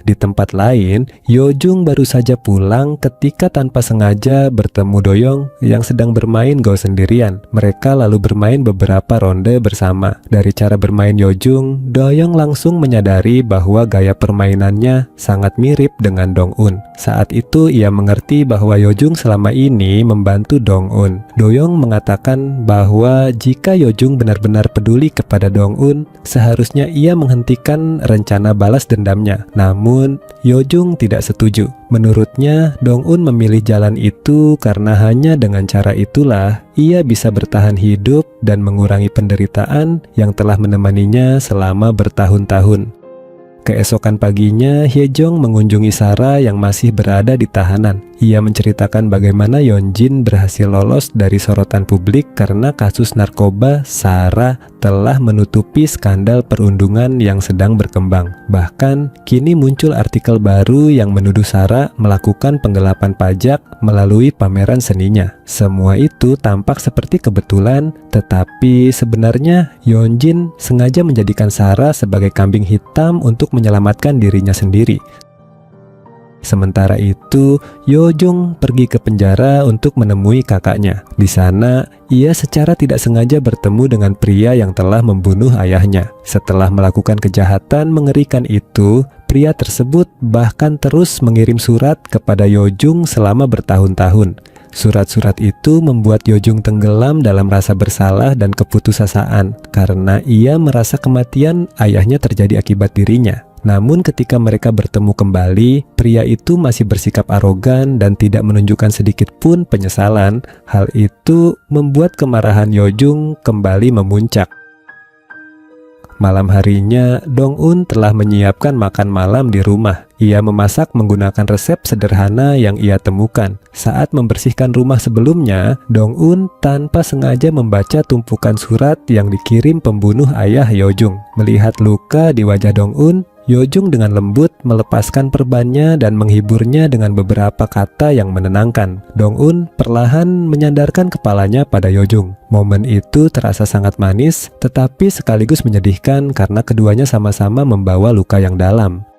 Di tempat lain, Yo-jung baru saja pulang ketika tanpa sengaja bertemu Do-young yang sedang bermain Go sendirian. Mereka lalu bermain beberapa ronde bersama. Dari cara bermain Yo-jung, Do-young langsung menyadari bahwa gaya permainannya sangat mirip dengan Dong-un. Saat itu ia mengerti bahwa Yo-jung selama ini membantu Dong-un. Do-young mengatakan bahwa jika Yo-jung benar-benar peduli kepada Dong-un, seharusnya ia menghentikan rencana balas dendamnya. Namun Yo-jung tidak setuju. Menurutnya, Dong-un memilih jalan itu karena hanya dengan cara itulah ia bisa bertahan hidup dan mengurangi penderitaan yang telah menemaninya selama bertahun-tahun. Keesokan paginya, Hye-jong mengunjungi Sarah yang masih berada di tahanan. Ia menceritakan bagaimana Yeonjin berhasil lolos dari sorotan publik karena kasus narkoba Sarah telah menutupi skandal perundungan yang sedang berkembang. Bahkan, kini muncul artikel baru yang menuduh Sarah melakukan penggelapan pajak melalui pameran seninya. Semua itu tampak seperti kebetulan, tetapi sebenarnya Yeonjin sengaja menjadikan Sarah sebagai kambing hitam untuk menyelamatkan dirinya sendiri. Sementara itu, Yo-jung pergi ke penjara untuk menemui kakaknya. Di sana, ia secara tidak sengaja bertemu dengan pria yang telah membunuh ayahnya. Setelah melakukan kejahatan mengerikan itu, pria tersebut bahkan terus mengirim surat kepada Yo-jung selama bertahun-tahun. Surat-surat itu membuat Yo-jung tenggelam dalam rasa bersalah dan keputusasaan karena ia merasa kematian ayahnya terjadi akibat dirinya. Namun ketika mereka bertemu kembali, pria itu masih bersikap arogan dan tidak menunjukkan sedikit pun penyesalan. Hal itu membuat kemarahan Yo-jung kembali memuncak. Malam harinya, Dong-un telah menyiapkan makan malam di rumah. Ia memasak menggunakan resep sederhana yang ia temukan. Saat membersihkan rumah sebelumnya, Dong-un tanpa sengaja membaca tumpukan surat yang dikirim pembunuh ayah Yo-jung. Melihat luka di wajah Dong-un, Yo-jung dengan lembut melepaskan perbannya dan menghiburnya dengan beberapa kata yang menenangkan. Dong-un perlahan menyandarkan kepalanya pada Yo-jung. Momen itu terasa sangat manis, tetapi sekaligus menyedihkan karena keduanya sama-sama membawa luka yang dalam.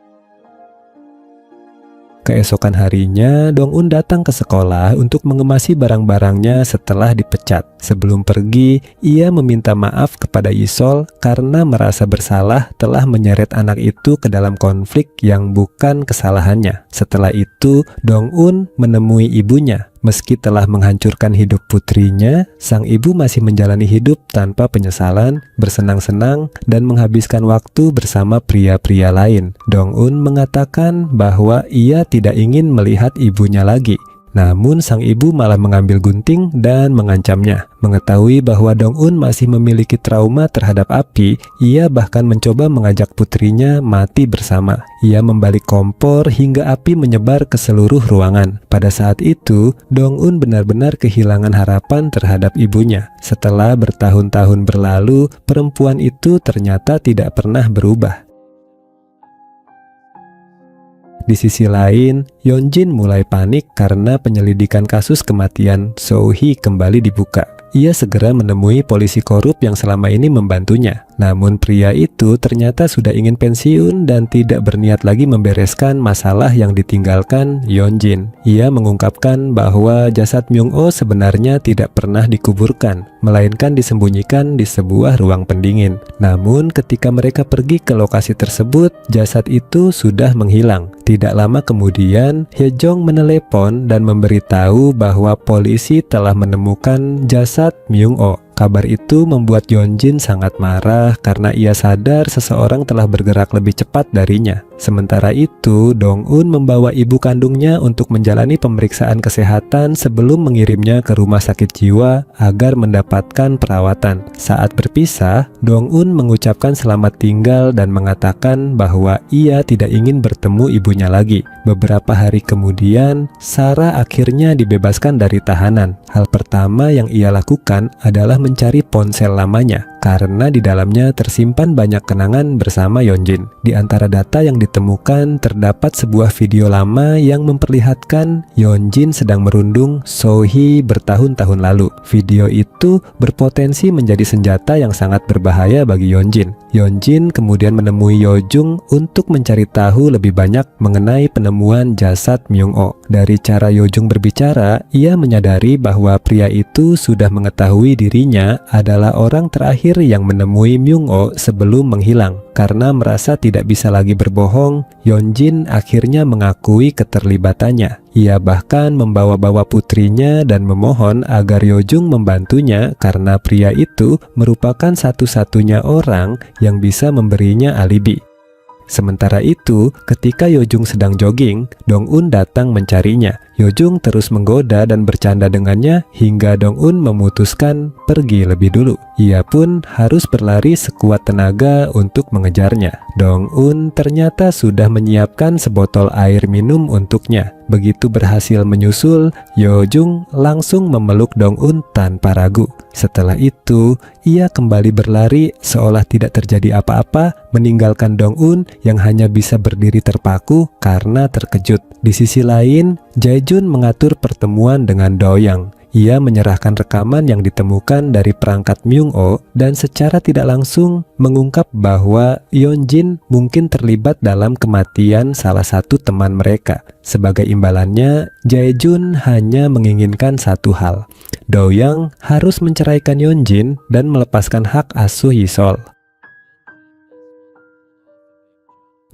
Keesokan harinya, Dong-un datang ke sekolah untuk mengemasi barang-barangnya setelah dipecat. Sebelum pergi, ia meminta maaf kepada Isol karena merasa bersalah telah menyeret anak itu ke dalam konflik yang bukan kesalahannya. Setelah itu, Dong-un menemui ibunya. Meski telah menghancurkan hidup putrinya, sang ibu masih menjalani hidup tanpa penyesalan, bersenang-senang, dan menghabiskan waktu bersama pria-pria lain. Dong-un mengatakan bahwa ia tidak ingin melihat ibunya lagi. Namun sang ibu malah mengambil gunting dan mengancamnya. Mengetahui bahwa Dong-un masih memiliki trauma terhadap api, ia bahkan mencoba mengajak putrinya mati bersama. Ia membalik kompor hingga api menyebar ke seluruh ruangan. Pada saat itu, Dong-un benar-benar kehilangan harapan terhadap ibunya. Setelah bertahun-tahun berlalu, perempuan itu ternyata tidak pernah berubah. Di sisi lain, Yeonjin mulai panik karena penyelidikan kasus kematian So-hee kembali dibuka. Ia segera menemui polisi korup yang selama ini membantunya. Namun pria itu ternyata sudah ingin pensiun dan tidak berniat lagi membereskan masalah yang ditinggalkan Yeonjin. Ia mengungkapkan bahwa jasad Myung-oh sebenarnya tidak pernah dikuburkan, melainkan disembunyikan di sebuah ruang pendingin. Namun ketika mereka pergi ke lokasi tersebut, jasad itu sudah menghilang. Tidak lama kemudian, Hye-jong menelepon dan memberitahu bahwa polisi telah menemukan jasad Myung-oh. Kabar itu membuat Yeonjin sangat marah karena ia sadar seseorang telah bergerak lebih cepat darinya. Sementara itu, Dong-un membawa ibu kandungnya untuk menjalani pemeriksaan kesehatan sebelum mengirimnya ke rumah sakit jiwa agar mendapatkan perawatan. Saat berpisah, Dong-un mengucapkan selamat tinggal dan mengatakan bahwa ia tidak ingin bertemu ibunya lagi. Beberapa hari kemudian, Sarah akhirnya dibebaskan dari tahanan. Hal pertama yang ia lakukan adalah mencari ponsel lamanya karena di dalamnya tersimpan banyak kenangan bersama Yeonjin. Di antara data yang ditemukan terdapat sebuah video lama yang memperlihatkan Yeonjin sedang merundung So-hee bertahun-tahun lalu. Video itu berpotensi menjadi senjata yang sangat berbahaya bagi Yeonjin. Yeonjin kemudian menemui Yojung untuk mencari tahu lebih banyak mengenai penemuan jasad Myung-oh. Dari cara Yojung berbicara, ia menyadari bahwa pria itu sudah mengetahui dirinya adalah orang terakhir yang menemui Myung-oh sebelum menghilang. Karena merasa tidak bisa lagi berbohong, Yeonjin akhirnya mengakui keterlibatannya. Ia bahkan membawa-bawa putrinya dan memohon agar Yojung membantunya karena pria itu merupakan satu-satunya orang yang bisa memberinya alibi. Sementara itu, ketika Yojung sedang jogging, Dong-un datang mencarinya. Yojung terus menggoda dan bercanda dengannya hingga Dong-un memutuskan pergi lebih dulu. Ia pun harus berlari sekuat tenaga untuk mengejarnya. Dong-un ternyata sudah menyiapkan sebotol air minum untuknya. Begitu berhasil menyusul, Yojung langsung memeluk Dong-un tanpa ragu. Setelah itu, ia kembali berlari seolah tidak terjadi apa-apa, meninggalkan Dong-un yang hanya bisa berdiri terpaku karena terkejut. Di sisi lain, Jae-jun mengatur pertemuan dengan Do-young. Ia menyerahkan rekaman yang ditemukan dari perangkat Myung-oh dan secara tidak langsung mengungkap bahwa Yeonjin mungkin terlibat dalam kematian salah satu teman mereka. Sebagai imbalannya, Jae-jun hanya menginginkan satu hal. Do-young harus menceraikan Yeonjin dan melepaskan hak asuh Yisol.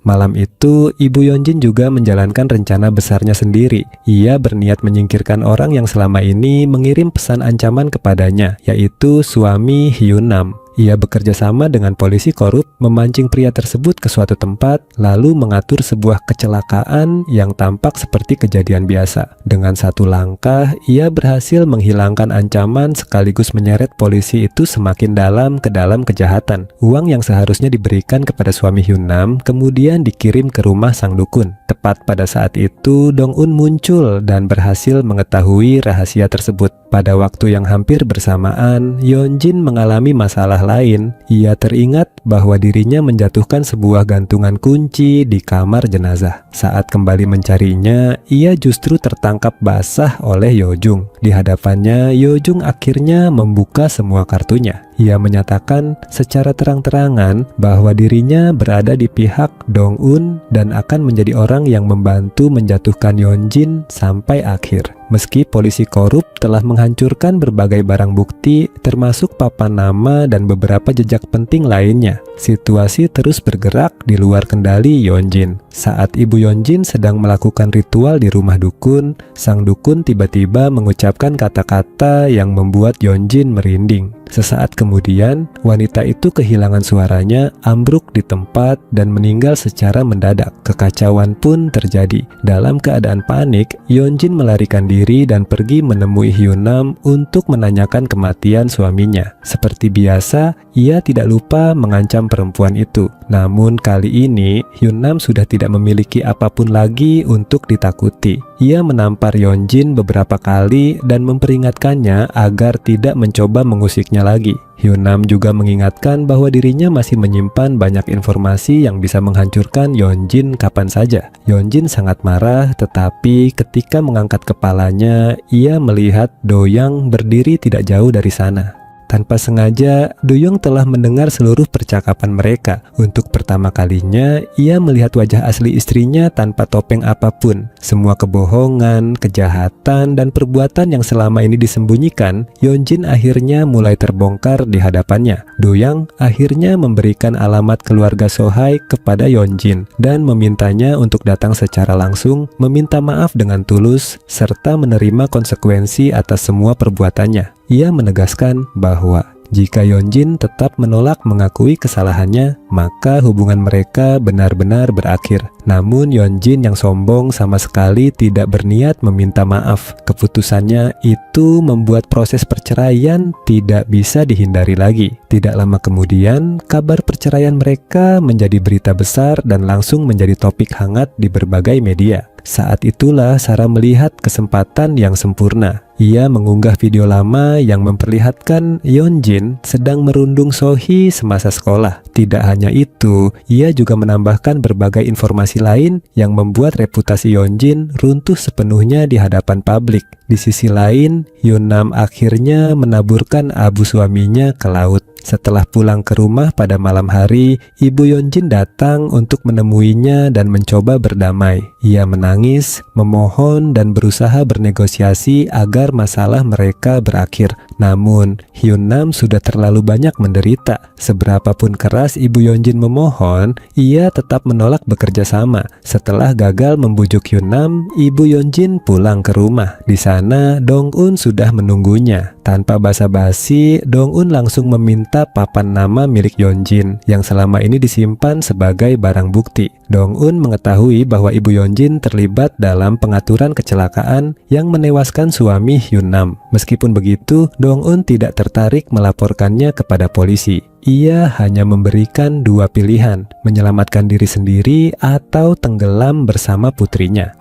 Malam itu, Ibu Yeonjin juga menjalankan rencana besarnya sendiri. Ia berniat menyingkirkan orang yang selama ini mengirim pesan ancaman kepadanya, yaitu suami Hyun-nam. Ia bekerja sama dengan polisi korup, memancing pria tersebut ke suatu tempat, lalu mengatur sebuah kecelakaan yang tampak seperti kejadian biasa. Dengan satu langkah, ia berhasil menghilangkan ancaman sekaligus menyeret polisi itu semakin dalam ke dalam kejahatan. Uang yang seharusnya diberikan kepada suami Hyun-nam kemudian dikirim ke rumah sang dukun. Tepat pada saat itu, Dong-un muncul dan berhasil mengetahui rahasia tersebut. Pada waktu yang hampir bersamaan, Yeonjin mengalami masalah lain. Ia teringat bahwa dirinya menjatuhkan sebuah gantungan kunci di kamar jenazah. Saat kembali mencarinya, ia justru tertangkap basah oleh Yojung. Di hadapannya, Yojung akhirnya membuka semua kartunya. Ia menyatakan secara terang-terangan bahwa dirinya berada di pihak Dong-un dan akan menjadi orang yang membantu menjatuhkan Yeonjin sampai akhir. Meski polisi korup telah menghancurkan berbagai barang bukti, termasuk papan nama dan beberapa jejak penting lainnya, situasi terus bergerak di luar kendali Yeonjin. Saat Ibu Yeonjin sedang melakukan ritual di rumah dukun, sang dukun tiba-tiba mengucapkan kata-kata yang membuat Yeonjin merinding. Sesaat kemudian, wanita itu kehilangan suaranya, ambruk di tempat, dan meninggal secara mendadak. Kekacauan pun terjadi. Dalam keadaan panik, Yeonjin melarikan diri dan pergi menemui Hyun-nam untuk menanyakan kematian suaminya. Seperti biasa, ia tidak lupa mengancam perempuan itu. Namun kali ini, Hyun-nam sudah tidak memiliki apapun lagi untuk ditakuti. Ia menampar Yeonjin beberapa kali dan memperingatkannya agar tidak mencoba mengusiknya lagi. Hyun-nam juga mengingatkan bahwa dirinya masih menyimpan banyak informasi yang bisa menghancurkan Yeonjin kapan saja. Yeonjin sangat marah, tetapi ketika mengangkat kepalanya, ia melihat Do-young berdiri tidak jauh dari sana. Tanpa sengaja, Do-young telah mendengar seluruh percakapan mereka. Untuk pertama kalinya, ia melihat wajah asli istrinya tanpa topeng apapun. Semua kebohongan, kejahatan, dan perbuatan yang selama ini disembunyikan, Yeonjin akhirnya mulai terbongkar di hadapannya. Do-young akhirnya memberikan alamat keluarga Sohae kepada Yeonjin dan memintanya untuk datang secara langsung, meminta maaf dengan tulus, serta menerima konsekuensi atas semua perbuatannya. Ia menegaskan bahwa jika Yeonjin tetap menolak mengakui kesalahannya, maka hubungan mereka benar-benar berakhir. Namun Yeonjin yang sombong sama sekali tidak berniat meminta maaf. Keputusannya itu membuat proses perceraian tidak bisa dihindari lagi. Tidak lama kemudian, kabar perceraian mereka menjadi berita besar dan langsung menjadi topik hangat di berbagai media. Saat itulah Sarah melihat kesempatan yang sempurna. Ia mengunggah video lama yang memperlihatkan Yeonjin sedang merundung Sohee semasa sekolah. Tidak hanya itu, ia juga menambahkan berbagai informasi lain yang membuat reputasi Yeonjin runtuh sepenuhnya di hadapan publik. Di sisi lain, Hyunam akhirnya menaburkan abu suaminya ke laut. Setelah pulang ke rumah pada malam hari, ibu Yeonjin datang untuk menemuinya dan mencoba berdamai. Ia menangis, memohon, dan berusaha bernegosiasi agar masalah mereka berakhir. Namun, Hyunam sudah terlalu banyak menderita. Seberapapun keras ibu Yeonjin memohon, ia tetap menolak bekerja sama. Setelah gagal membujuk Hyunam, ibu Yeonjin pulang ke rumah. Di sana, Dong-un sudah menunggunya. Tanpa basa-basi, Dong-un langsung meminta papan nama milik Yeonjin yang selama ini disimpan sebagai barang bukti. Dong-un mengetahui bahwa ibu Yeonjin terlibat dalam pengaturan kecelakaan yang menewaskan suami Hyunam. Meskipun begitu, Dong-un tidak tertarik melaporkannya kepada polisi. Ia hanya memberikan dua pilihan, menyelamatkan diri sendiri atau tenggelam bersama putrinya.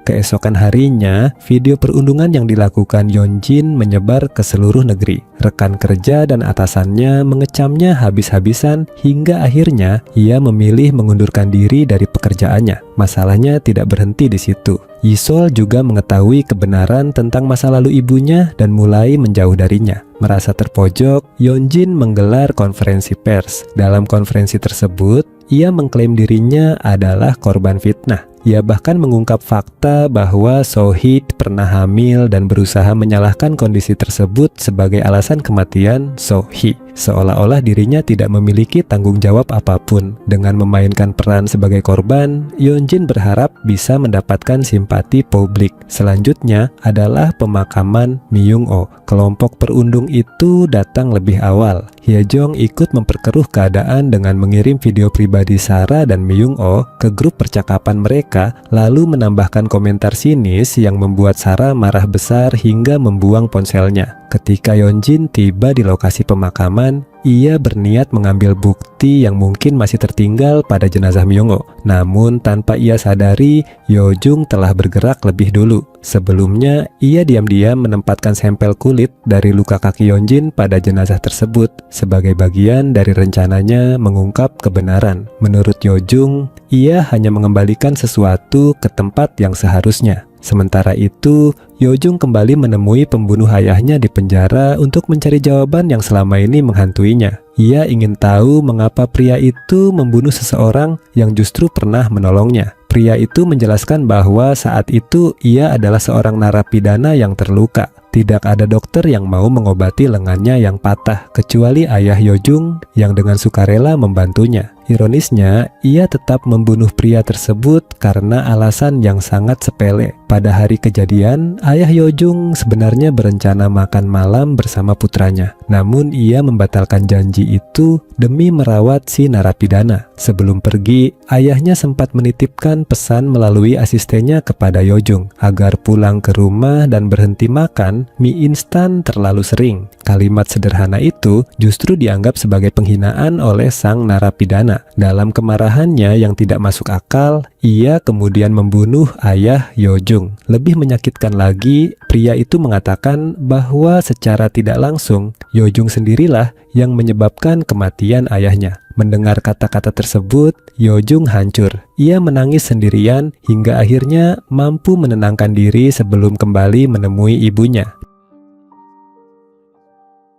Keesokan harinya, video perundungan yang dilakukan Yeonjin menyebar ke seluruh negeri. Rekan kerja dan atasannya mengecamnya habis-habisan hingga akhirnya ia memilih mengundurkan diri dari pekerjaannya. Masalahnya tidak berhenti di situ. Yisol juga mengetahui kebenaran tentang masa lalu ibunya dan mulai menjauh darinya. Merasa terpojok, Yeonjin menggelar konferensi pers. Dalam konferensi tersebut, ia mengklaim dirinya adalah korban fitnah. Ia bahkan mengungkap fakta bahwa Sohee pernah hamil dan berusaha menyalahkan kondisi tersebut sebagai alasan kematian Sohee. Seolah-olah dirinya tidak memiliki tanggung jawab apapun. Dengan memainkan peran sebagai korban, Yeonjin berharap bisa mendapatkan simpati publik. Selanjutnya adalah pemakaman Myung-oh. Kelompok perundung itu datang lebih awal. Hyejong ikut memperkeruh keadaan dengan mengirim video pribadi Sarah dan Myung-oh ke grup percakapan mereka, lalu menambahkan komentar sinis yang membuat Sarah marah besar hingga membuang ponselnya. Ketika Yeonjin tiba di lokasi pemakaman, ia berniat mengambil bukti yang mungkin masih tertinggal pada jenazah Myung-oh. Namun tanpa ia sadari, Yeojung telah bergerak lebih dulu. Sebelumnya, ia diam-diam menempatkan sampel kulit dari luka kaki Yeonjin pada jenazah tersebut sebagai bagian dari rencananya mengungkap kebenaran. Menurut Yeojung, ia hanya mengembalikan sesuatu ke tempat yang seharusnya. Sementara itu, Yeojung kembali menemui pembunuh ayahnya di penjara untuk mencari jawaban yang selama ini menghantuinya. Ia ingin tahu mengapa pria itu membunuh seseorang yang justru pernah menolongnya. Pria itu menjelaskan bahwa saat itu ia adalah seorang narapidana yang terluka. Tidak ada dokter yang mau mengobati lengannya yang patah, kecuali ayah Yeojung yang dengan sukarela membantunya. Ironisnya, ia tetap membunuh pria tersebut karena alasan yang sangat sepele. Pada hari kejadian, ayah Yeojung sebenarnya berencana makan malam bersama putranya. Namun ia membatalkan janji itu demi merawat si narapidana. Sebelum pergi, ayahnya sempat menitipkan pesan melalui asistennya kepada Yeojung agar pulang ke rumah dan berhenti makan mie instan terlalu sering. Kalimat sederhana itu justru dianggap sebagai penghinaan oleh sang narapidana. Dalam kemarahannya yang tidak masuk akal, ia kemudian membunuh ayah Yeojung. Lebih menyakitkan lagi, pria itu mengatakan bahwa secara tidak langsung, Yeojung sendirilah yang menyebabkan kematian ayahnya. Mendengar kata-kata tersebut, Yeojung hancur. Ia menangis sendirian hingga akhirnya mampu menenangkan diri sebelum kembali menemui ibunya.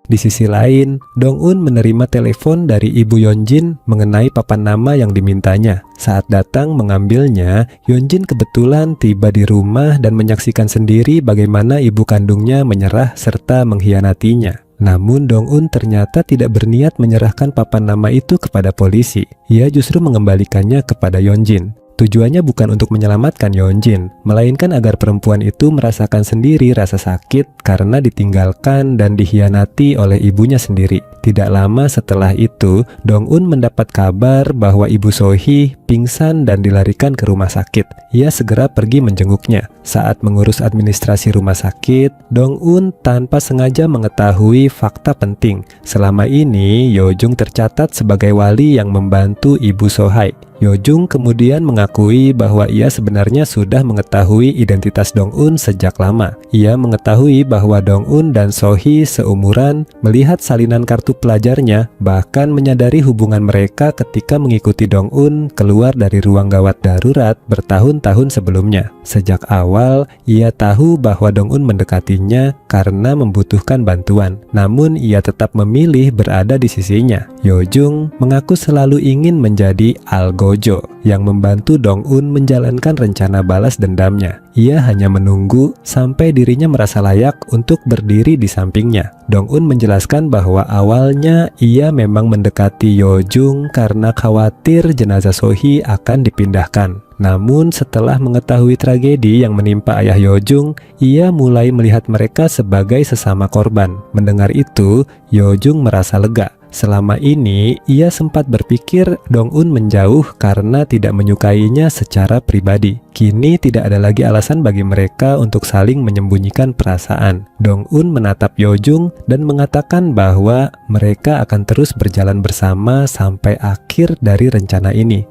Di sisi lain, Dong-un menerima telepon dari ibu Yeonjin mengenai papan nama yang dimintanya. Saat datang mengambilnya, Yeonjin kebetulan tiba di rumah dan menyaksikan sendiri bagaimana ibu kandungnya menyerah serta mengkhianatinya. Namun Dong-un ternyata tidak berniat menyerahkan papan nama itu kepada polisi. Ia justru mengembalikannya kepada Yeonjin. Tujuannya bukan untuk menyelamatkan Yeonjin, melainkan agar perempuan itu merasakan sendiri rasa sakit karena ditinggalkan dan dikhianati oleh ibunya sendiri. Tidak lama setelah itu, Dong-un mendapat kabar bahwa ibu Sohee pingsan dan dilarikan ke rumah sakit. Ia segera pergi menjenguknya. Saat mengurus administrasi rumah sakit, Dong-un tanpa sengaja mengetahui fakta penting. Selama ini, Yeojung tercatat sebagai wali yang membantu ibu Sohee. Yeojung kemudian mengakui bahwa ia sebenarnya sudah mengetahui identitas Dong-un sejak lama. Ia mengetahui bahwa Dong-un dan Sohee seumuran, melihat salinan kartu pelajarnya, bahkan menyadari hubungan mereka ketika mengikuti Dong-un keluar dari ruang gawat darurat bertahun-tahun sebelumnya. Sejak awal, ia tahu bahwa Dong-un mendekatinya karena membutuhkan bantuan. Namun ia tetap memilih berada di sisinya. Yeojung mengaku selalu ingin menjadi algojo yang membantu Dong-un menjalankan rencana balas dendamnya. Ia hanya menunggu sampai dirinya merasa layak untuk berdiri di sampingnya. Dong-un menjelaskan bahwa awalnya ia memang mendekati Yeojung karena khawatir jenazah Sohee akan dipindahkan. Namun setelah mengetahui tragedi yang menimpa ayah Yeojung, ia mulai melihat mereka sebagai sesama korban. Mendengar itu, Yeojung merasa lega. Selama ini, ia sempat berpikir Dong-un menjauh karena tidak menyukainya secara pribadi. Kini tidak ada lagi alasan bagi mereka untuk saling menyembunyikan perasaan. Dong-un menatap Yeojung dan mengatakan bahwa mereka akan terus berjalan bersama sampai akhir dari rencana ini.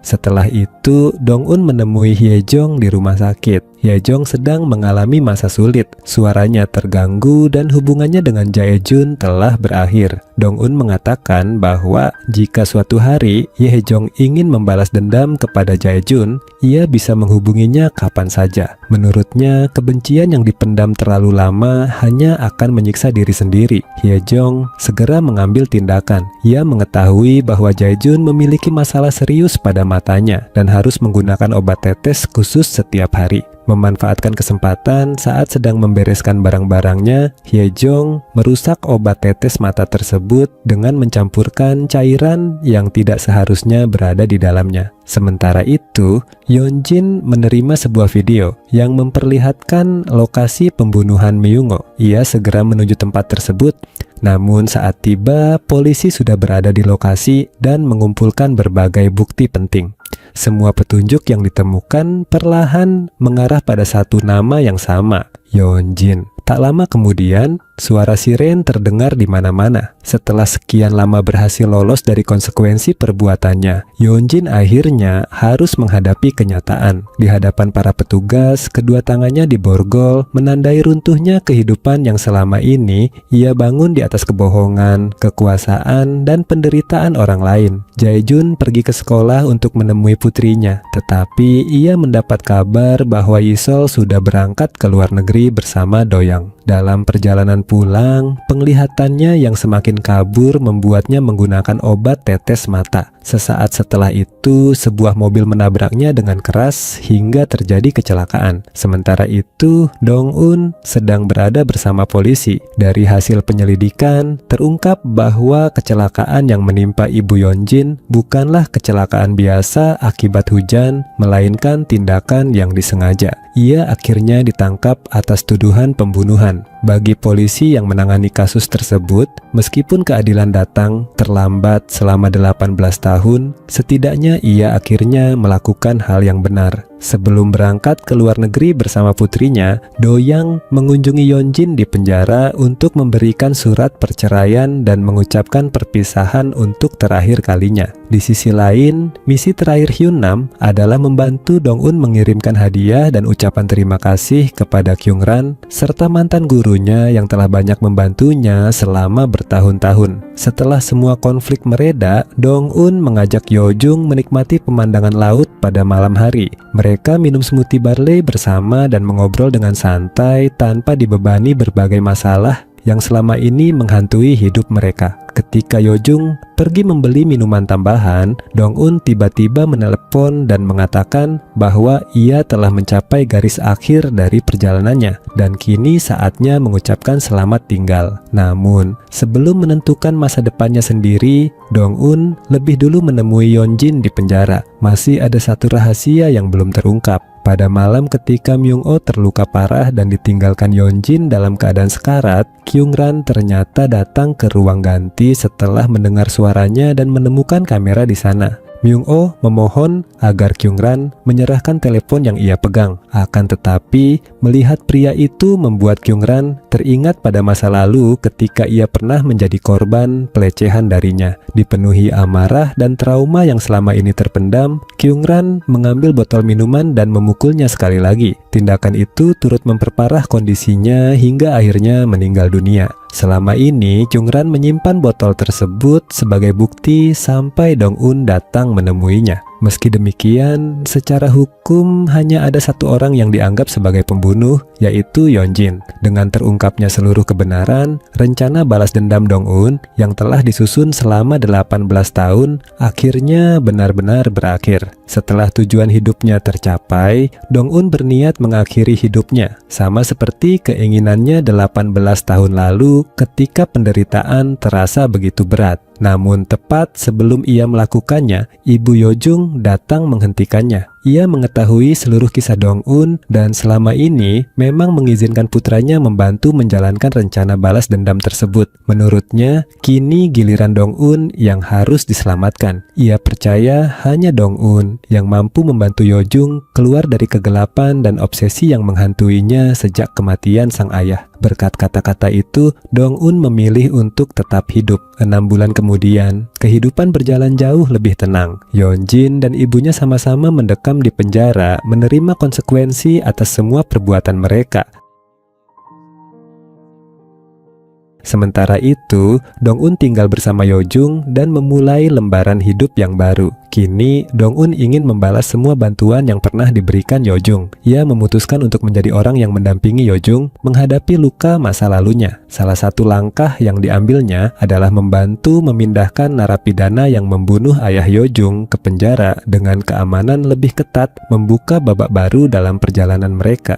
Setelah itu, Dong-un menemui Hyejong di rumah sakit. Hyejong sedang mengalami masa sulit, suaranya terganggu dan hubungannya dengan Jae-jun telah berakhir. Dong-un mengatakan bahwa jika suatu hari Hyejong ingin membalas dendam kepada Jae-jun, ia bisa menghubunginya kapan saja. Menurutnya, kebencian yang dipendam terlalu lama hanya akan menyiksa diri sendiri. Hyejong segera mengambil tindakan. Ia mengetahui bahwa Jae-jun memiliki masalah serius pada matanya dan harus menggunakan obat tetes khusus setiap hari. Memanfaatkan kesempatan saat sedang membereskan barang-barangnya, Hyejong merusak obat tetes mata tersebut dengan mencampurkan cairan yang tidak seharusnya berada di dalamnya. Sementara itu, Yeonjin menerima sebuah video yang memperlihatkan lokasi pembunuhan Myungo. Ia segera menuju tempat tersebut, namun saat tiba, polisi sudah berada di lokasi dan mengumpulkan berbagai bukti penting. Semua petunjuk yang ditemukan perlahan mengarah pada satu nama yang sama, Yeonjin. Tak lama kemudian, suara siren terdengar di mana-mana. Setelah sekian lama berhasil lolos dari konsekuensi perbuatannya, Yeonjin akhirnya harus menghadapi kenyataan. Di hadapan para petugas, kedua tangannya diborgol, menandai runtuhnya kehidupan yang selama ini ia bangun di atas kebohongan, kekuasaan, dan penderitaan orang lain. Jae-jun pergi ke sekolah untuk menemui putrinya, tetapi ia mendapat kabar bahwa Yisol sudah berangkat ke luar negeri bersama Doyoung. Dalam perjalanan pulang, penglihatannya yang semakin kabur membuatnya menggunakan obat tetes mata. Sesaat setelah itu, sebuah mobil menabraknya dengan keras hingga terjadi kecelakaan. Sementara itu, Dong-un sedang berada bersama polisi. Dari hasil penyelidikan, terungkap bahwa kecelakaan yang menimpa Ibu Yeonjin bukanlah kecelakaan biasa akibat hujan, melainkan tindakan yang disengaja. Ia akhirnya ditangkap atas tuduhan pembunuhan. Bagi polisi yang menangani kasus tersebut, meskipun keadilan datang terlambat selama 18 tahun, setidaknya ia akhirnya melakukan hal yang benar. Sebelum berangkat ke luar negeri bersama putrinya, Doyoung mengunjungi Yeonjin di penjara untuk memberikan surat perceraian dan mengucapkan perpisahan untuk terakhir kalinya. Di sisi lain, misi terakhir Hyunnam adalah membantu Dong-un mengirimkan hadiah dan ucapan terima kasih kepada Kyung-ran serta mantan gurunya yang telah banyak membantunya selama bertahun-tahun. Setelah semua konflik mereda, Dong-un mengajak Yeojung menikmati pemandangan laut pada malam hari. Mereka minum smoothie barley bersama dan mengobrol dengan santai tanpa dibebani berbagai masalah yang selama ini menghantui hidup mereka. Ketika Yojung pergi membeli minuman tambahan, Dong-un tiba-tiba menelepon dan mengatakan bahwa ia telah mencapai garis akhir dari perjalanannya dan kini saatnya mengucapkan selamat tinggal. Namun, sebelum menentukan masa depannya sendiri, Dong-un lebih dulu menemui Yeonjin di penjara. Masih ada satu rahasia yang belum terungkap. Pada malam ketika Myung-oh terluka parah dan ditinggalkan Yeonjin dalam keadaan sekarat, Kyung-ran ternyata datang ke ruang ganti setelah mendengar suaranya dan menemukan kamera di sana. Myung-oh memohon agar Kyung-ran menyerahkan telepon yang ia pegang. Akan tetapi, melihat pria itu membuat Kyung-ran teringat pada masa lalu ketika ia pernah menjadi korban pelecehan darinya. Dipenuhi amarah dan trauma yang selama ini terpendam, Kyung-ran mengambil botol minuman dan memukulnya sekali lagi. Tindakan itu turut memperparah kondisinya hingga akhirnya meninggal dunia. Selama ini, Kyung-ran menyimpan botol tersebut sebagai bukti sampai Dong-un datang menemuinya. Meski demikian, secara hukum hanya ada satu orang yang dianggap sebagai pembunuh, yaitu Yeonjin. Dengan terungkapnya seluruh kebenaran, rencana balas dendam Dong-un yang telah disusun selama 18 tahun akhirnya benar-benar berakhir. Setelah tujuan hidupnya tercapai, Dong-un berniat mengakhiri hidupnya, sama seperti keinginannya 18 tahun lalu ketika penderitaan terasa begitu berat. Namun tepat sebelum ia melakukannya, Ibu Yojung datang menghentikannya. Ia mengetahui seluruh kisah Dong-un dan selama ini memang mengizinkan putranya membantu menjalankan rencana balas dendam tersebut. Menurutnya, kini giliran Dong-un yang harus diselamatkan. Ia percaya hanya Dong-un yang mampu membantu Yojung keluar dari kegelapan dan obsesi yang menghantuinya sejak kematian sang ayah. Berkat kata-kata itu, Dong-un memilih untuk tetap hidup. 6 bulan kemudian, kehidupan berjalan jauh lebih tenang. Yeonjin dan ibunya sama-sama mendekam di penjara, menerima konsekuensi atas semua perbuatan mereka. Sementara itu, Dong-un tinggal bersama Yojung dan memulai lembaran hidup yang baru. Kini, Dong-un ingin membalas semua bantuan yang pernah diberikan Yojung. Ia memutuskan untuk menjadi orang yang mendampingi Yojung menghadapi luka masa lalunya. Salah satu langkah yang diambilnya adalah membantu memindahkan narapidana yang membunuh ayah Yojung ke penjara dengan keamanan lebih ketat, membuka babak baru dalam perjalanan mereka.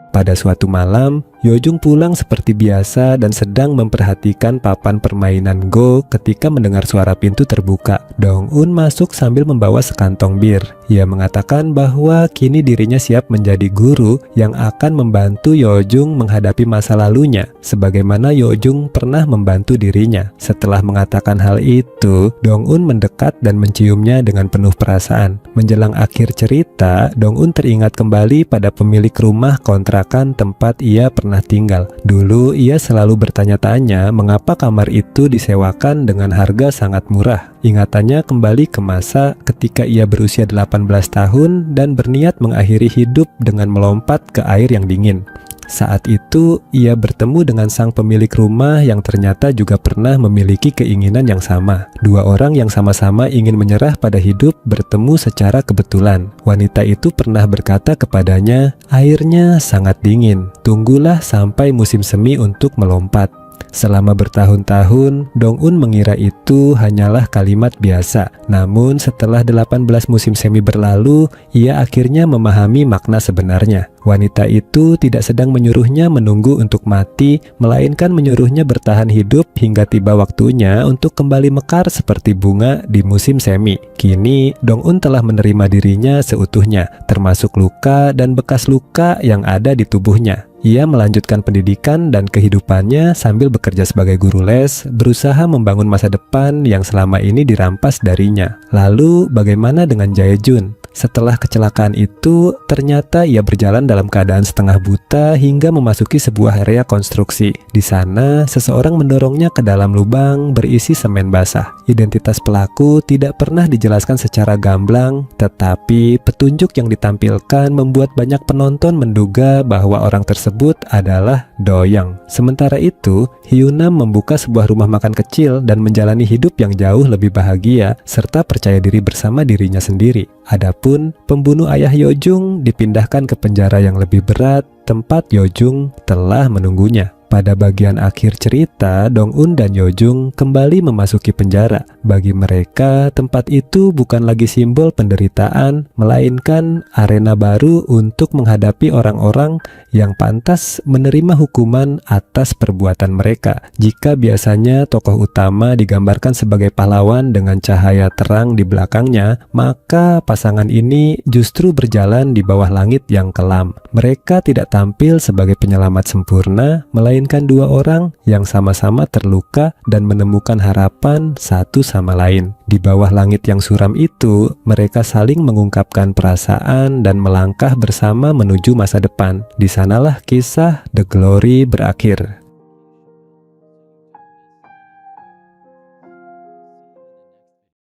Pada suatu malam, Yojung pulang seperti biasa dan sedang memperhatikan papan permainan Go ketika mendengar suara pintu terbuka. Dong-un masuk sambil membawa sekantong bir. Ia mengatakan bahwa kini dirinya siap menjadi guru yang akan membantu Yojung menghadapi masa lalunya, sebagaimana Yojung pernah membantu dirinya. Setelah mengatakan hal itu, Dong-un mendekat dan menciumnya dengan penuh perasaan. Menjelang akhir cerita, Dong-un teringat kembali pada pemilik rumah kontrakan tempat ia pernah tinggal. Dulu ia selalu bertanya-tanya mengapa kamar itu disewakan dengan harga sangat murah. Ingatannya kembali ke masa ketika ia berusia 18 tahun dan berniat mengakhiri hidup dengan melompat ke air yang dingin. Saat itu, ia bertemu dengan sang pemilik rumah yang ternyata juga pernah memiliki keinginan yang sama. Dua orang yang sama-sama ingin menyerah pada hidup bertemu secara kebetulan. Wanita itu pernah berkata kepadanya, "Airnya sangat dingin, tunggulah sampai musim semi untuk melompat." Selama bertahun-tahun, Dong-un mengira itu hanyalah kalimat biasa. Namun setelah 18 musim semi berlalu, ia akhirnya memahami makna sebenarnya. Wanita itu tidak sedang menyuruhnya menunggu untuk mati, melainkan menyuruhnya bertahan hidup hingga tiba waktunya untuk kembali mekar seperti bunga di musim semi. Kini, Dong-un telah menerima dirinya seutuhnya, termasuk luka dan bekas luka yang ada di tubuhnya. Ia melanjutkan pendidikan dan kehidupannya sambil bekerja sebagai guru les, berusaha membangun masa depan yang selama ini dirampas darinya. Lalu, bagaimana dengan Jae-jun? Setelah kecelakaan itu, ternyata ia berjalan dalam keadaan setengah buta hingga memasuki sebuah area konstruksi. Di sana, seseorang mendorongnya ke dalam lubang berisi semen basah. Identitas pelaku tidak pernah dijelaskan secara gamblang, tetapi petunjuk yang ditampilkan membuat banyak penonton menduga bahwa orang tersebut adalah Doyang. Sementara itu, Hyunam membuka sebuah rumah makan kecil dan menjalani hidup yang jauh lebih bahagia serta percaya diri bersama dirinya sendiri. Adapun pembunuh ayah Yojung dipindahkan ke penjara yang lebih berat, tempat Yojung telah menunggunya. Pada bagian akhir cerita, Dong-un dan Yojung kembali memasuki penjara. Bagi mereka, tempat itu bukan lagi simbol penderitaan, melainkan arena baru untuk menghadapi orang-orang yang pantas menerima hukuman atas perbuatan mereka. Jika biasanya tokoh utama digambarkan sebagai pahlawan dengan cahaya terang di belakangnya, maka pasangan ini justru berjalan di bawah langit yang kelam. Mereka tidak tampil sebagai penyelamat sempurna, melainkan dua orang yang sama-sama terluka dan menemukan harapan satu sama lain. Di bawah langit yang suram itu, mereka saling mengungkapkan perasaan dan melangkah bersama menuju masa depan. Di sanalah kisah The Glory berakhir.